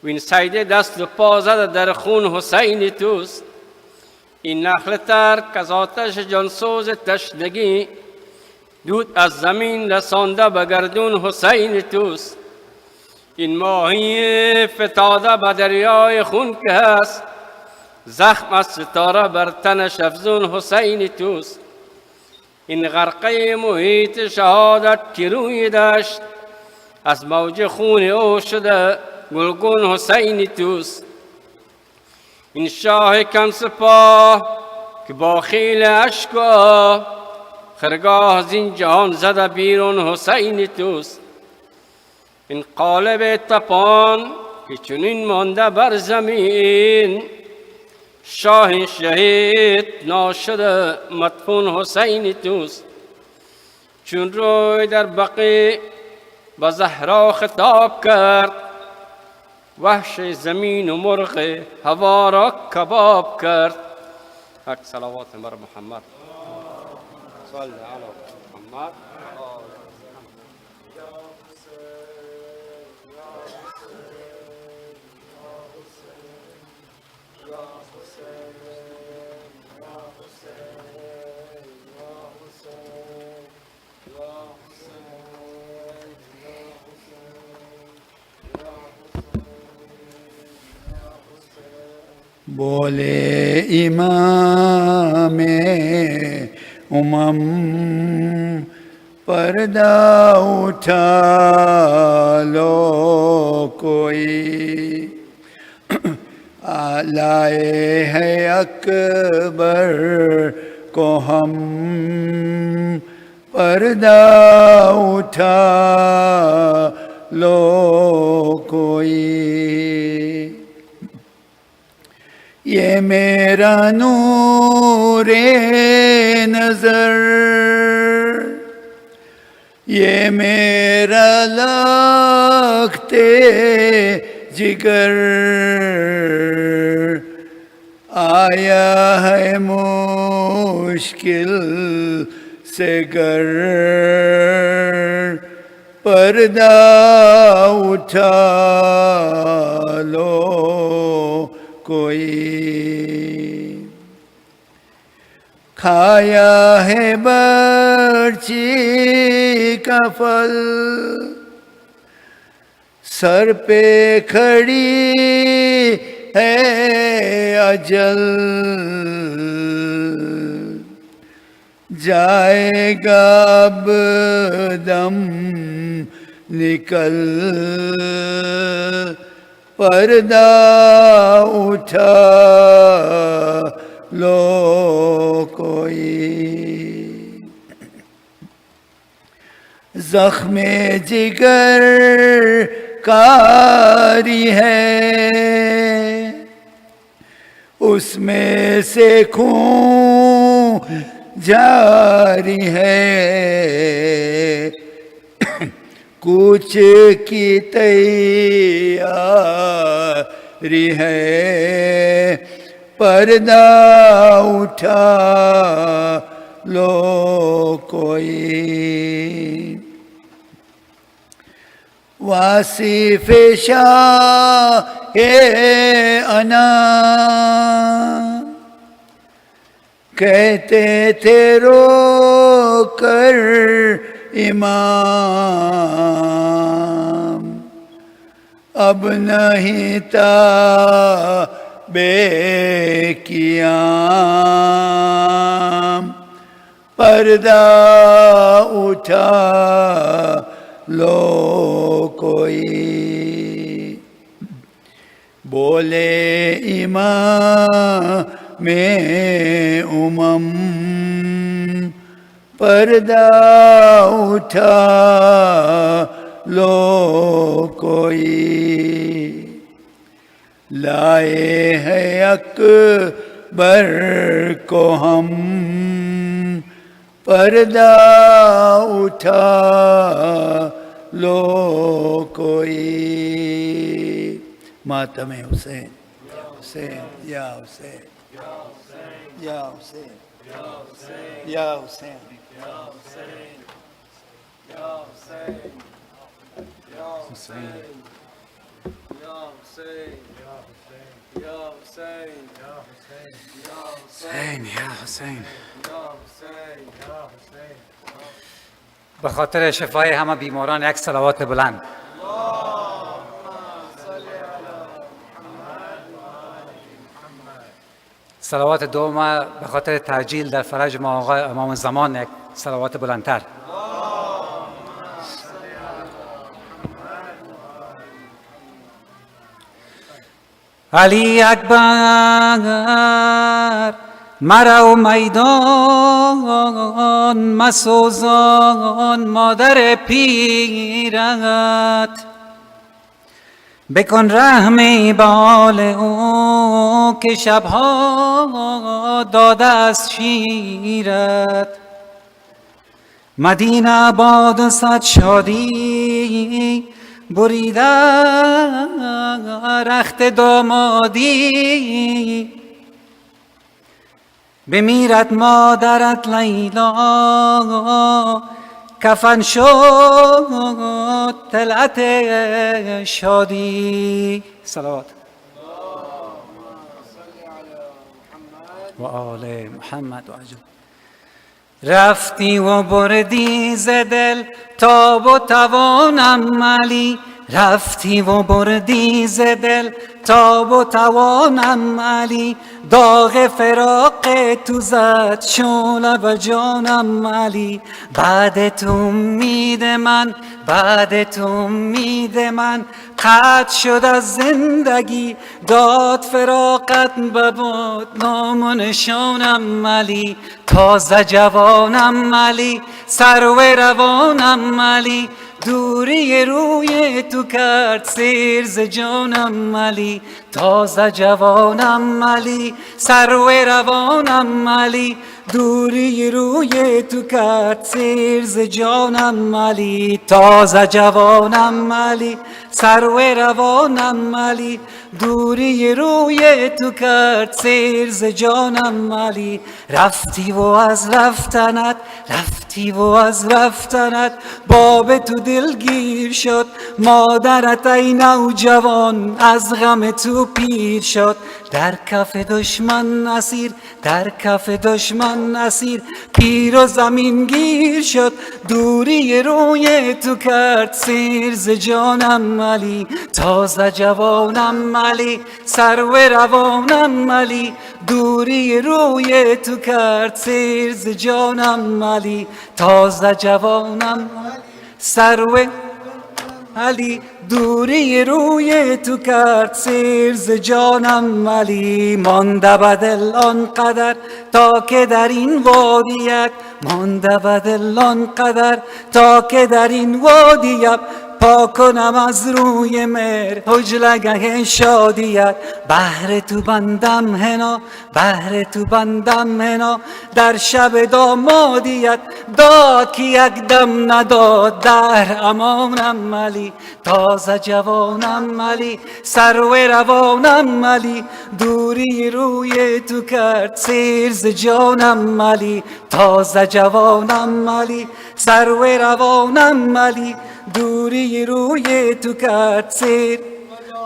Speaker 9: و این سیده دست و پا زده در خون حسین توست. این نخل ترک از آتش جانسوز تشنگی دود از زمین رسانده به گردون حسین توست. این ماهی فتاده به دریای خون که هست زخم از ستاره بر تنش افزون حسین توست. این غرقه محیط شهادت که روی داشت از موج خون او شده گلگون حسین توست. این شاه کم سپاه که با خیل اشک و آه خرگاه از این جهان زده بیرون حسین توست. این قالب تپان که چنین مانده بر زمین شاه شهید ناشده مدفون حسین توست. چون روی در بقی به زهرا خطاب کرد وحش زمین و مرغ هوا را کباب کرد. حق صلوات بر محمد صلی علی محمد.
Speaker 10: बोले इमाम उमम पर्दा उठा लो कोई आलाए है अकबर को हम पर्दा उठा लो कोई। ये मेरा नूरे नजर, ये मेरा लगते जिगर, आया है मुश्किल से घर, पर्दा उठा लो कोई। खाया है बर्ची का फल, सर पे खड़ी है अजल, जाएगा अब दम निकल, पर्दा उठा लो कोई। जख्मे जिगर कारी है, उसमें से खून जारी है, कुछ की तैयारी है, पर्दा उठा लो कोई। वासिफ शाह अना कहते थे रो कर इमाम, अब नहीं बेकियाम, पर्दा उठा लो कोई। बोले इमाम में उमम, पर्दा उठा लो कोई। लाए हैं अकबर को हम पर्दा उठा लो कोई मातम हुसैन हुसैन या हुसैन या हुसैन या हुसैन
Speaker 11: به خاطر شفای همه بیماران یک صلوات بلند. صلوات دوم به خاطر تعجیل در فرج ما آقای امام زمان یک صلوات بلندتر. علی اکبر مرا میدان مسوزان مادر پیرت بکن رحمی بال او که شبها داده از شیرت مدینه باد صد شادی بریده رخت دامادی بمیرد مادرت لیلا کفن شد طلعت شادی صلوات و آل محمد و عجل رفتی و بردی ز دل تاب و توانم علی رفتی و بردی ز دل تاب و توانم علی داغ فراق تو زد شعله به جانم علی بعد تو امید من بعد تو امید من قطع شد از زندگی داد فراقت به باد نام و نشانم علی تازه جوانم علی سرو روانم علی دوری روی تو کرد سیر ز جانم علی تازه جوانم علی سرو روانم علی دوری روی تو کرد سیر ز جانم علی تازه جوانم علی سرو روانم علی دوری روی تو کرد سیر ز جانم علی رفتی و از رفتنت رفتی و از رفتنت باب تو دلگیر شد مادرت ای نوجوان از غم تو پیر شد در کف دشمن اسیر در کف دشمن اسیر پیر و زمین گیر شد دوری روی تو کرد سیر ز جانم علی تازه جوانم علی سرو روانم علی دوری روی تو کرد سیر ز جانم علی تازه جوانم سرو علی دوری روی تو کرد سیر ز جانم علی مانده به دل آنقدر تا که در این وادیت مانده به دل آنقدر تا که در این وادیت پاک کنم از روی مهر حجلگه شادیت بهر تو بندم هنا بهر تو بندم هنا در شب دامادیت داد که یک دم نداد در امانم علی تازه جوانم علی سرو روانم علی دوری روی تو کرد سیر ز جانم علی تازه جوانم علی سرو روانم علی دوری روی تو کرد سیر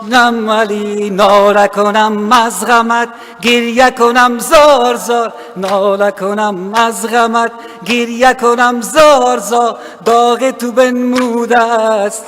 Speaker 11: نم علی ناله کنم از غمت گریه کنم زار زار ناله کنم از غمت گریه کنم زار زار داغ تو بنموده است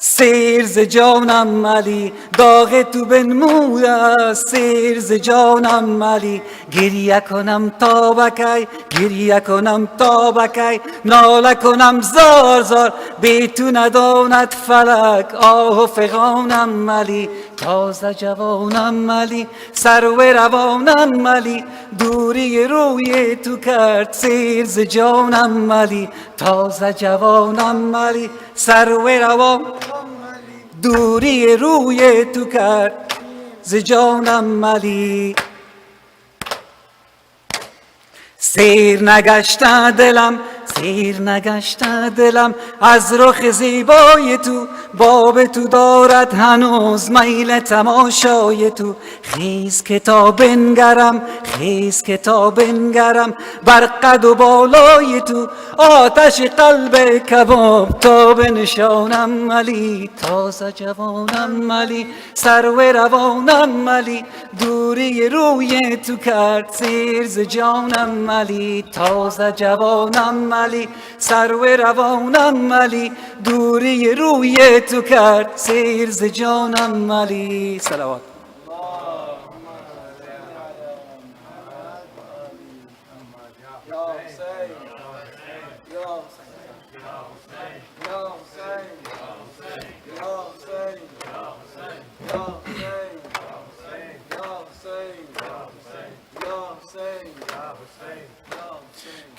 Speaker 11: سیر ز جانم علی داغ تو بنموده است سیر ز جانم علی گریه کنم تا بکی گریه کنم تا بکی ناله کنم زار زار بی تو نداند فلک آه و فغانم علی تازه جوانم علی سرو روانم علی دوری روی تو کرد سیر ز جانم علی تازه جوانم علی سرو روان دوری روی تو کرد ز جانم علی سیر نگشته دلم سیر نگشته دلم از رخ زیبای تو باب تو دارد هنوز میل تماشای تو خیز کتاب بنگرم خیز کتاب بنگرم بر قد و بالای تو آتش قلب کباب تا به نشانم علی تازه جوانم علی سرو روانم علی دوری روی تو کرد سیر ز جانم علی تازه جوانم علی سرو روانم علی دوری روی تو کرد سیر ز جانم علی صلوات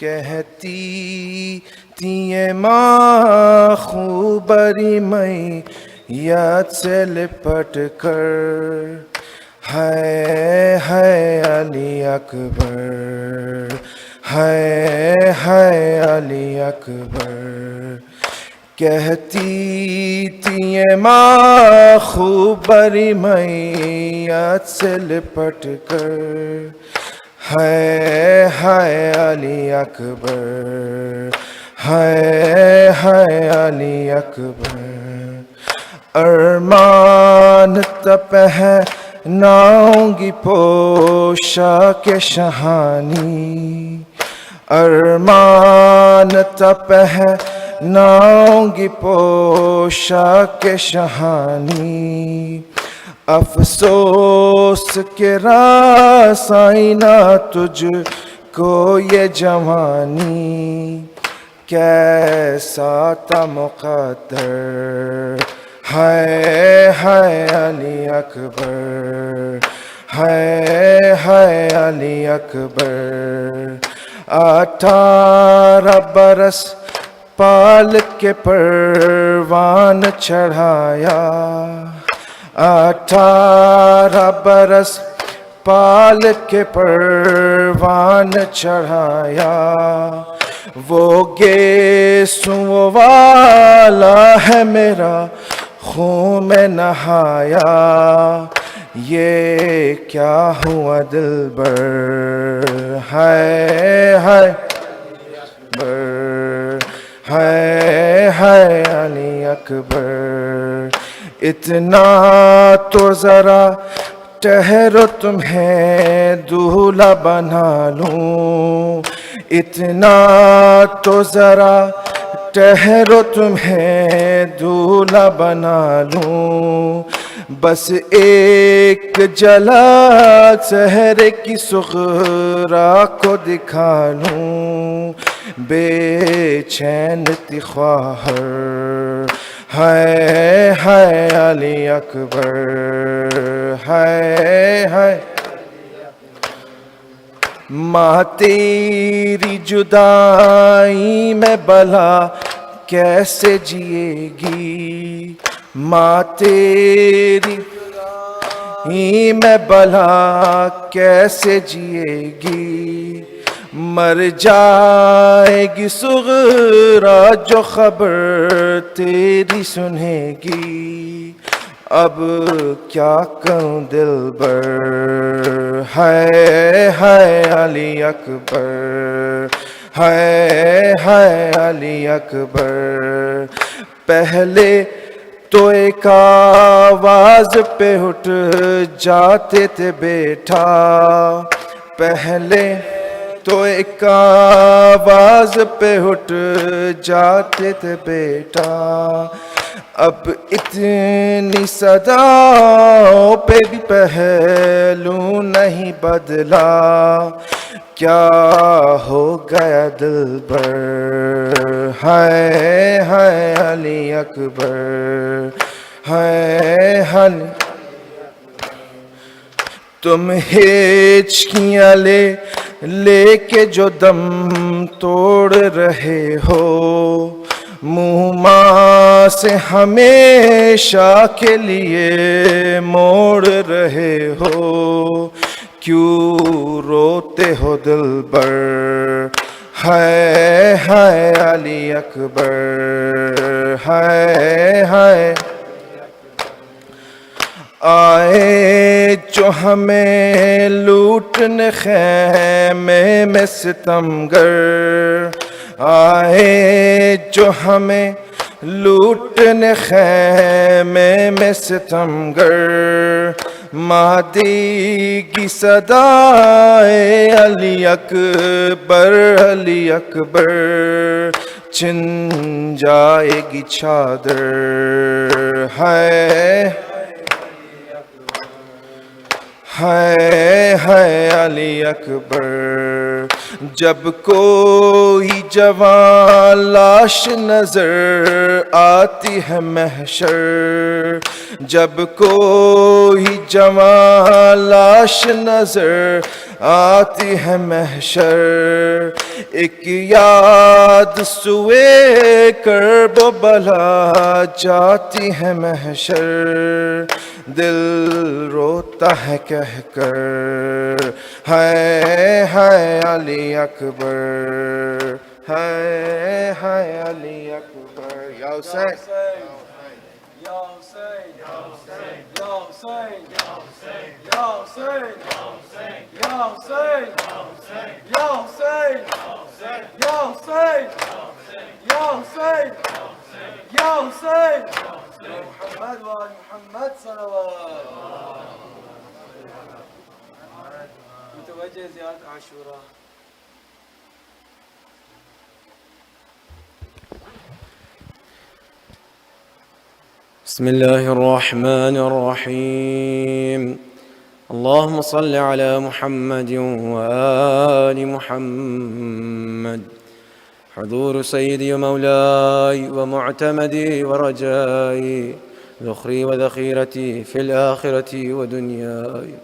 Speaker 12: कहती थी ये माँ खूबरी मई याद से लिपट कर है अली अकबर है अली अकबर कहती थी ये माँ खूबरी मई याद से लिपट कर है अली अकबर है अली अकबर अरमान तप है नाऊंगी पोशाक शहानी अरमान तप है नाऊंगी पोशाक शहानी अफसोस के रासाइना तुझको ये जवानी कैसा था मुक़द्दर है अली अकबर है अली अकबर 18 बरस पाल के परवान चढ़ाया 18 बरस पाल के परवान चढ़ाया वो गेसुओं वाला है मेरा खून में नहाया ये क्या हुआ दिलबर है अली अकबर इतना तो जरा ठहरो तुम्हें दूल्हा बना लूं इतना तो जरा ठहरो तुम्हें दूल्हा बना लूं बस एक झलक सहरे की सुगरा को दिखा लूं बेचैन थी ख्वाहर है अली अकबर है माँ तेरी जुदाई में भला कैसे जिएगी माँ तेरी में भला कैसे जिएगी मर जाएगी सुगरा जो खबर तेरी सुनेगी अब क्या कहूँ दिलबर है अली अकबर है अली अकबर पहले तो एक आवाज पे उठ जाते थे बेटा पहले तो एक आवाज पे उठ जाते थे बेटा अब इतनी सदाओं पे भी पहलू नहीं बदला क्या हो गया दिलबर है अली अकबर है तुम हिचकियाँ लेके जो दम तोड़ रहे हो मुँह से हमेशा के लिए मोड़ रहे हो, क्यों रोते हो दिलबर, हाय अली अकबर, हाय आए जो हमें लूटने खैमे में सितमगर, आए जो हमें लूटने खैमे में सितमगर, मादी की सदाए अली अकबर, छिन जाएगी चादर, हाय अली अकबर। जब कोई जवान लाश नजर आती है महशर, जब कोई जवान लाश नजर आती है महशर, एक याद सुए कर्ब बला जाती है महशर, दिल रोता है कहकर, हाय अली अकबर, हाय अली अकबर। या हुसैन, या हुसैन, या हुसैन, या हुसैन, या हुसैन, या हुसैन, या हुसैन, या हुसैन, या हुसैन, या हुसैन, या हुसैन, मोहम्मद व मोहम्मद सलवात। मुतवज्जे ज़ियारत आशूरा।
Speaker 5: بسم الله الرحمن الرحيم. اللهم صل على محمد وآل محمد. حضور سيدي ومولاي ومعتمدي ورجائي، ذخري وذخيرتي في الآخرة ودنياي،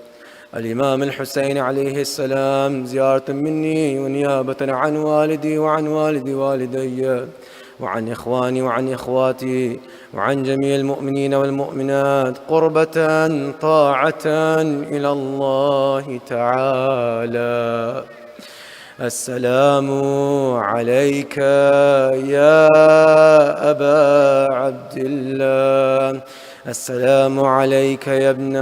Speaker 5: الإمام الحسين عليه السلام، زيارة مني ونيابة عن والدي وعن والد والدي وعن إخواني وعن إخواتي وعن جميع المؤمنين والمؤمنات، قربة طاعة إلى الله تعالى. السلام عليك يا أبا عبد الله، السلام عليك يا ابن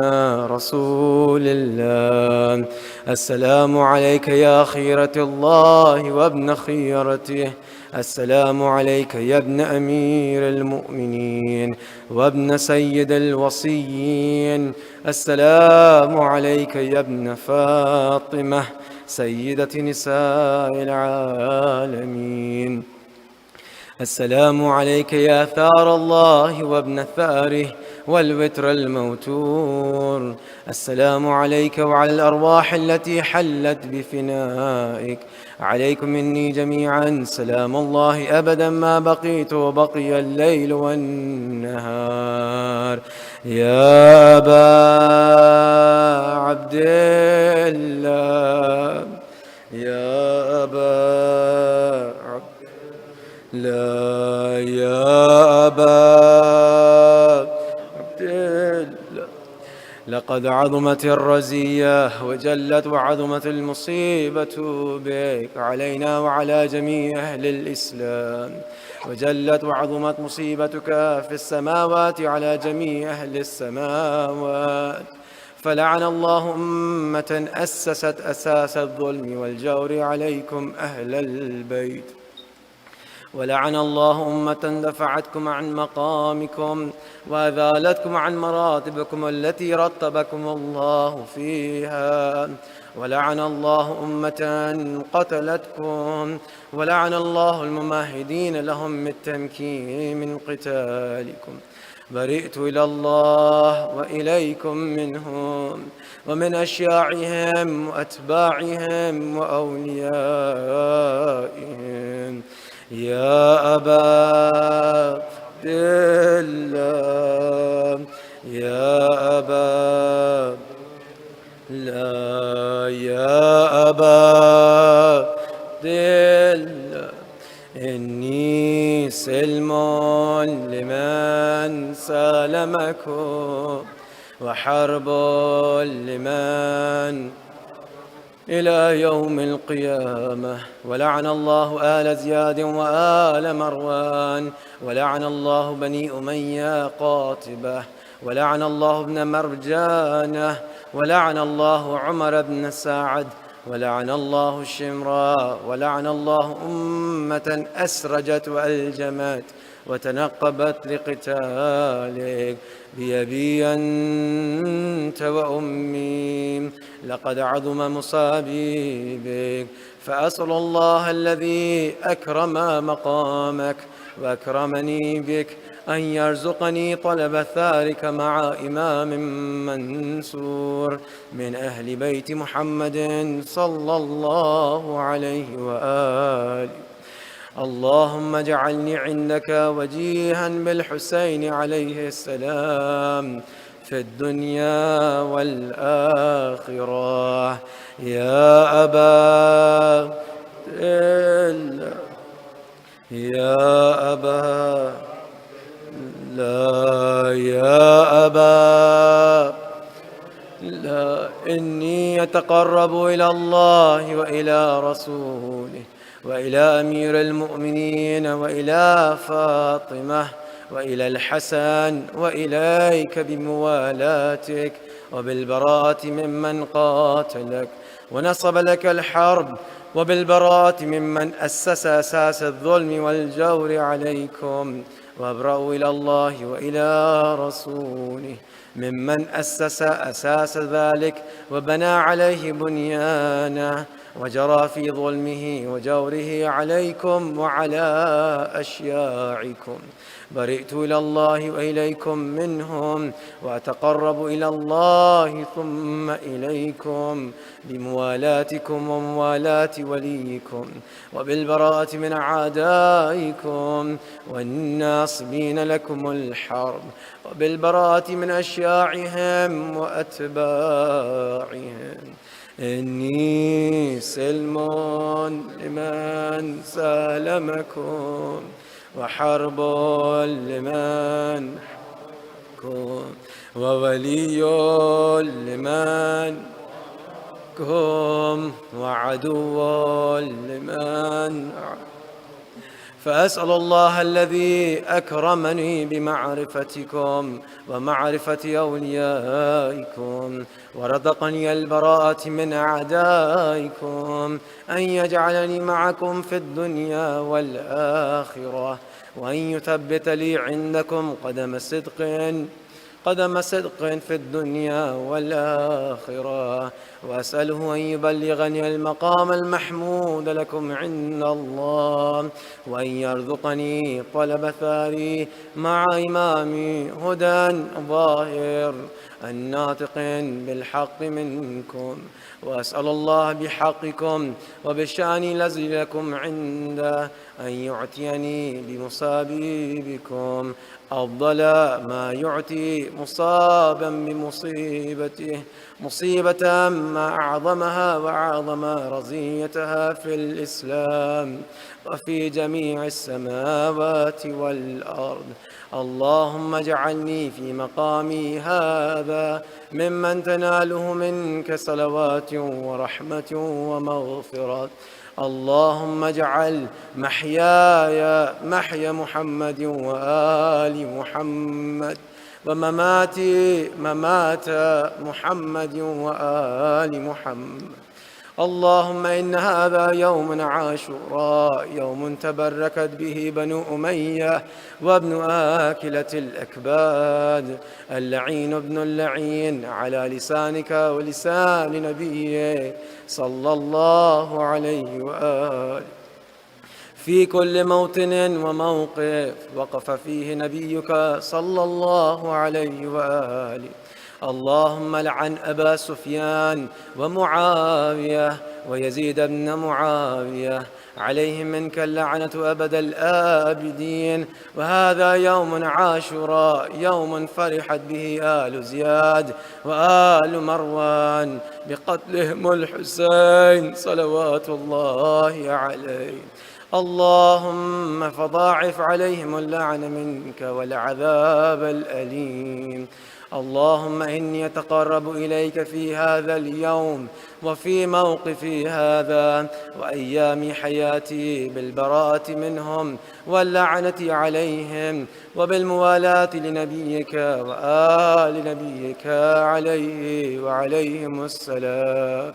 Speaker 5: رسول الله، السلام عليك يا خيرة الله وابن خيرته، السلام عليك يا ابن أمير المؤمنين وابن سيد الوصيين، السلام عليك يا ابن فاطمة سيدة نساء العالمين، السلام عليك يا ثار الله وابن ثاره والوتر الموتور، السلام عليك وعلى الأرواح التي حلت بفنائك، عليكم مني جميعا سلام الله أبدا ما بقيت وبقي الليل والنهار. يا أبا عبد الله، يا أبا عبد الله، يا أبا عبد الله، لقد عظمت الرزية وجلت وعظمت المصيبة بك علينا وعلى جميع أهل الإسلام، وجلت وعظمت مصيبتك في السماوات على جميع أهل السماوات، فلعن الله أمة أسست أساس الظلم والجور عليكم أهل البيت، ولعن الله أمة دفعتكم عن مقامكم وأذالتكم عن مراتبكم التي رتبكم الله فيها، ولعن الله أمة قتلتكم، ولعن الله الممهدين لهم بالتمكين من قتالكم. برئت إلى الله وإليكم منهم ومن أشياعهم وأتباعهم وأوليائهم. يا أبا عبد الله، يا أبا لا، يا أبا عبد الله، إني سلم
Speaker 12: لمن سالمكم وحرب لمن إلى يوم القيامة. ولعن الله آل زياد وآل مروان، ولعن الله بني أمية قاطبة، ولعن الله ابن مرجانة، ولعن الله عمر بن سعد، ولعن الله الشمراء، ولعن الله أمة أسرجت وألجمت وتنقبت لقتالك بأبي أنت وأمي، لقد عظم مصابي بك. فأسأل الله الذي أكرم مقامك وأكرمني بك أن يرزقني طلب ثارك مع إمام منصور من أهل بيت محمد صلى الله عليه وآله. اللهم اجعلني عندك وجيها بالحسين عليه السلام في الدنيا والآخرة. يا أبا لا إني أتقرب إلى الله وإلى رسوله وإلى أمير المؤمنين وإلى فاطمة وإلى الحسن وإليك بموالاتك وبالبراءة ممن قاتلك ونصب لك الحرب، وبالبراءة ممن أسس أساس الظلم والجور عليكم، وأبرأ إلى الله وإلى رسوله ممن أسس أساس ذلك وبنى عليه بنيانه وجرى في ظلمه وجوره عليكم وعلى أشياعكم. برئت إلى الله وإليكم منهم، وأتقرب إلى الله ثم إليكم بموالاتكم وموالاة وليكم، وبالبراءة من أعدائكم والناصبين لكم الحرب، وبالبراءة من أشياعهم وأتباعهم. إني سلم لمن سالمكم وحرب لمن كن وولي لمن كن وعدو لمن. فأسأل الله الذي أكرمني بمعرفتكم ومعرفة أوليائكم ورزقني البراءة من أعدائكم أن يجعلني معكم في الدنيا والآخرة، وأن يثبت لي عندكم قدم صدق في الدنيا والآخرة، وأسأله أن يبلغني المقام المحمود لكم عند الله، وأن يرزقني طلب ثاري مع إمامي هدى ظاهر الناطق بالحق منكم. وأسأل الله بحقكم وبشأن الذي لكم عنده أن يعطيني بمصابي بكم أفضل ما يعطي مصابا بمصيبته، مصيبة ما أعظمها وأعظم رزيتها في الإسلام وفي جميع السماوات والأرض. اللهم اجعلني في مقامي هذا ممن تناله منك صلوات ورحمة ومغفرة. اللهم اجعل محياي محيا محمد وآل محمد، ومماتي ممات محمد وآل محمد. اللهم إن هذا يوم عاشوراء، يوم تبركت به بنو أمية وابن آكلة الأكباد، اللعين ابن اللعين على لسانك ولسان نبيك صلى الله عليه وآله. في كل موطن وموقف وقف فيه نبيك صلى الله عليه وآله. اللهم لعن أبا سفيان ومعاوية ويزيد بن معاوية، عليهم منك اللعنة أبد الآبدين. وهذا يوم عاشوراء، يوم فرحت به آل زياد وآل مروان بقتلهم الحسين صلوات الله عليه. اللهم فضاعف عليهم اللعن منك والعذاب الأليم. اللهم إني أتقرب إليك في هذا اليوم وفي موقفي هذا وأيام حياتي بالبراءة منهم واللعنة عليهم وبالموالاة لنبيك وآل نبيك عليه وعليهم السلام.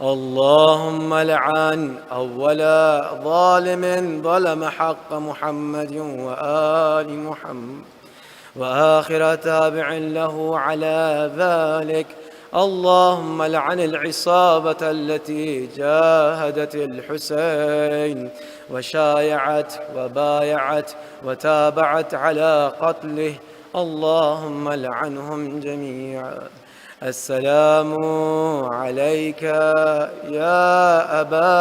Speaker 12: اللهم لعن أول ظالم ظلم حق محمد وآل محمد وآخر تابع له على ذلك. اللهم لعن العصابة التي جاهدت الحسين وشايعت وبايعت وتابعت على قتله. اللهم لعنهم جميعا. السلام عليك يا أبا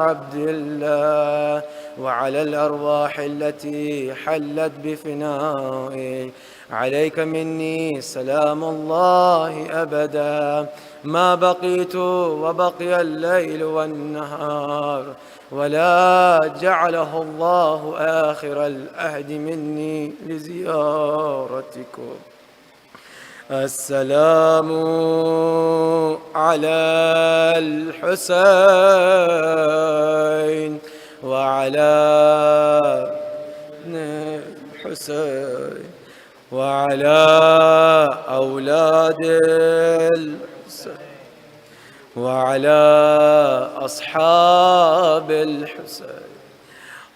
Speaker 12: عبد الله وعلى الأرواح التي حلت بفنائك. عليك مني سلام الله أبدا ما بقيت وبقي الليل والنهار، ولا جعله الله آخر العهد مني لزيارتكم. السلام على الحسين وعلى الحسين وعلى أولاد الحسين وعلى أصحاب الحسين.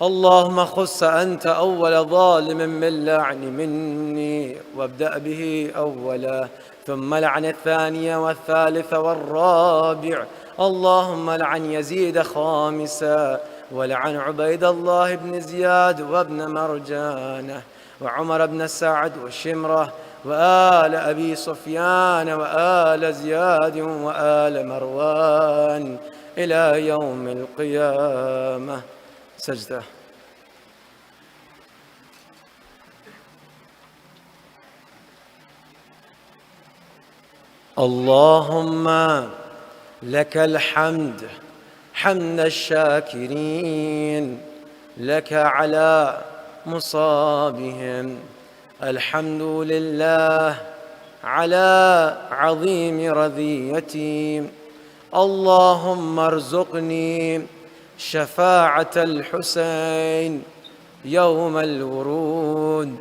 Speaker 12: اللهم خص أنت أول ظالم من لعن مني وابدأ به أولا، ثم لعن الثاني والثالث والرابع. اللهم لعن يزيد خامسا، ولعن عبيد الله بن زياد وابن مرجانة وعمر بن سعد وشمرة وآل أبي سفيان وآل زياد وآل مروان إلى يوم القيامة. سجدة. اللهم لك الحمد حمد الشاكرين لك على مصابهم. الحمد لله على عظيم رذيتي. اللهم ارزقني شفاعة الحسين يوم الورود،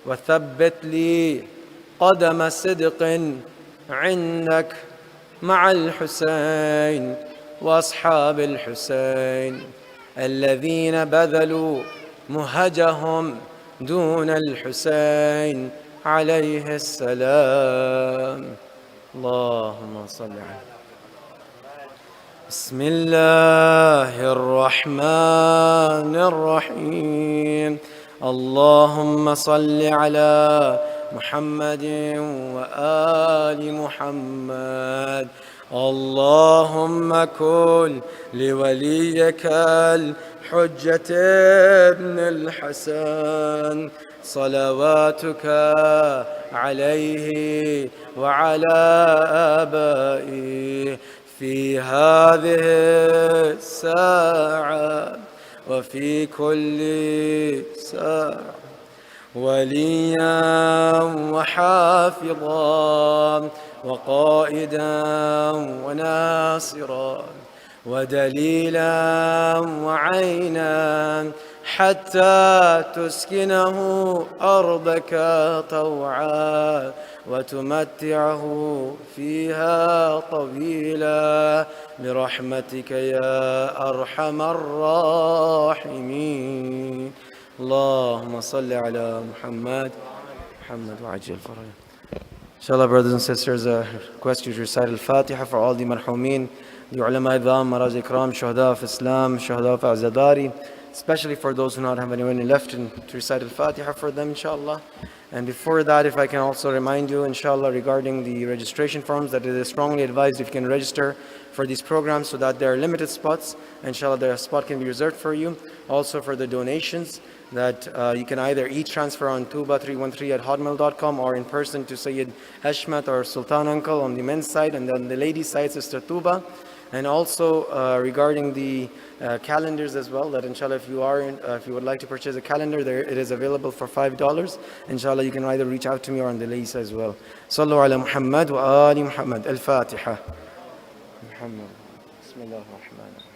Speaker 12: وثبت لي قدم صدق عندك مع الحسين وأصحاب الحسين الذين بذلوا مهجهم دون الحسين عليه السلام. اللهم صل على بسم الله الرحمن الرحيم. اللهم صل على محمد وآل محمد. اللهم كن لوليك الحجة ابن الحسن صلواتك عليه وعلى آبائه في هذه الساعة وفي كل ساعة وليا وحافظا وقائدا وناصرا ودليلا وعينا حتى تسكنه أرضك طوعا وتمتعه فيها طويلا برحمتك يا أرحم الراحمين. اللهم صل على محمد وعجل فرجه. Inshallah, brothers and sisters, request you to recite al-Fatiha for all the marhumin, the ulama idham, maraz ikram, shuhada of Islam, shuhada of Azadari, especially for those who not have anyone left, and to recite al-Fatiha for them, inshallah. And before that, if I can also remind you, inshallah, regarding the registration forms, that it is strongly advised if you can register for these programs so that there are limited spots. Inshallah, their spot can be reserved for you. Also for the donations, that you can either e-transfer on tuba313@hotmail.com or in person to Sayyid Hashmat or Sultan Uncle on the men's side, and then the ladies' side, Sister Tuba. And also regarding the calendars as well, that inshallah if you would like to purchase a calendar, there it is available for $5. Inshallah you can either reach out to me or on the Laysa as well. Sallu ala Muhammad wa ali Muhammad. Al-Fatiha. Muhammad. Bismillah ar-Rahman ar-Rahim.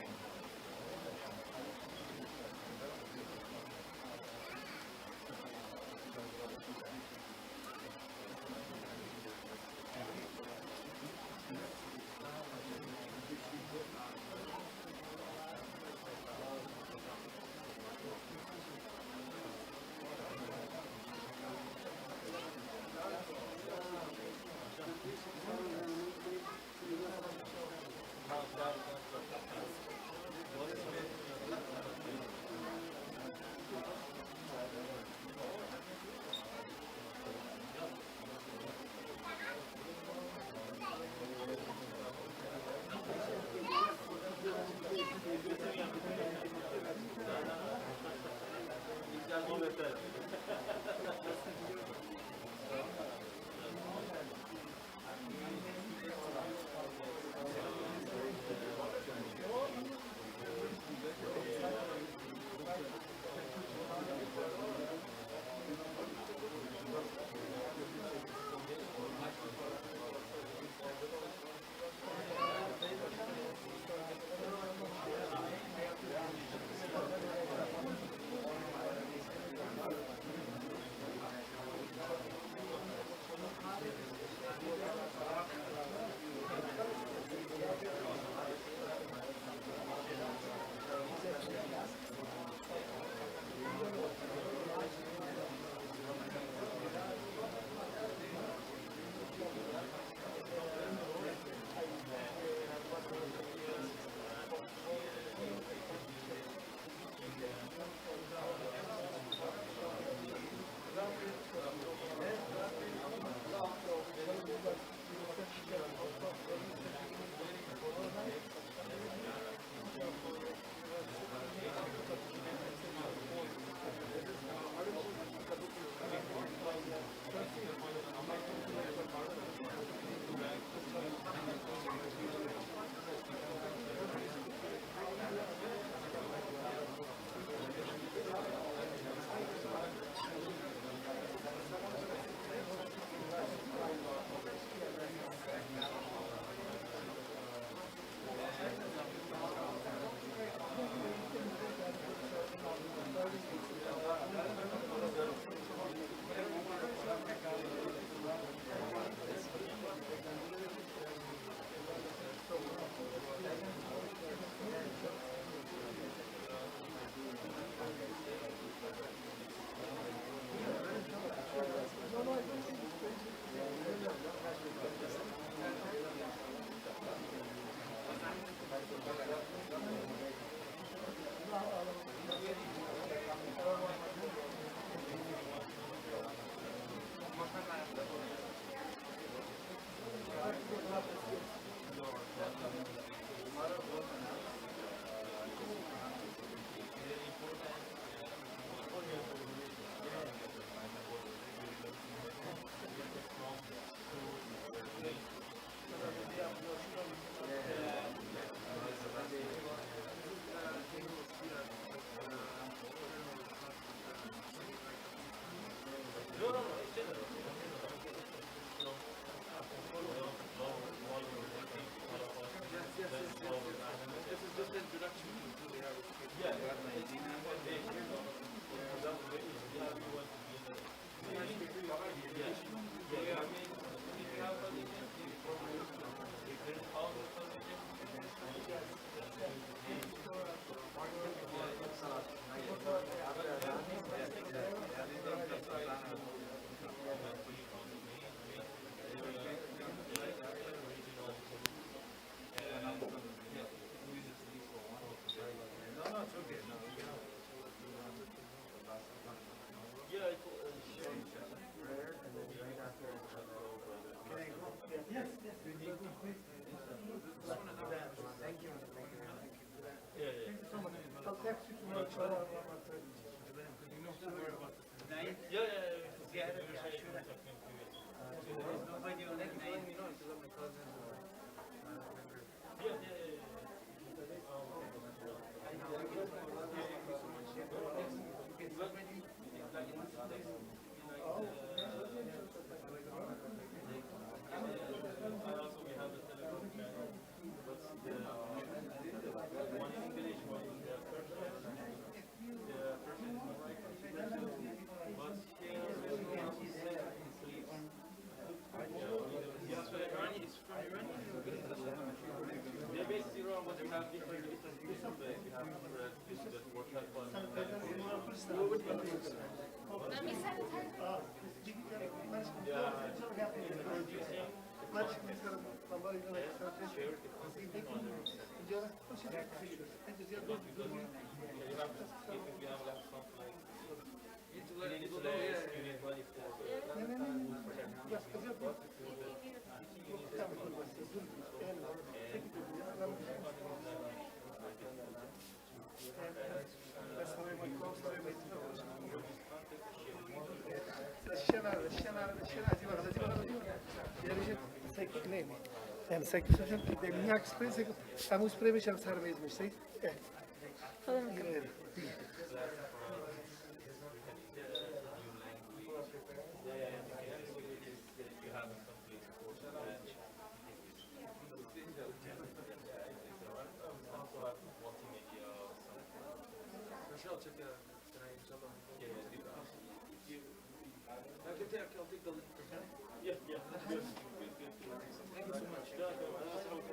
Speaker 3: Yani sekiz hocam, minyak sprey sekiz. Kamu sprey bir şans harbi izmiş, şey.
Speaker 8: Yeah.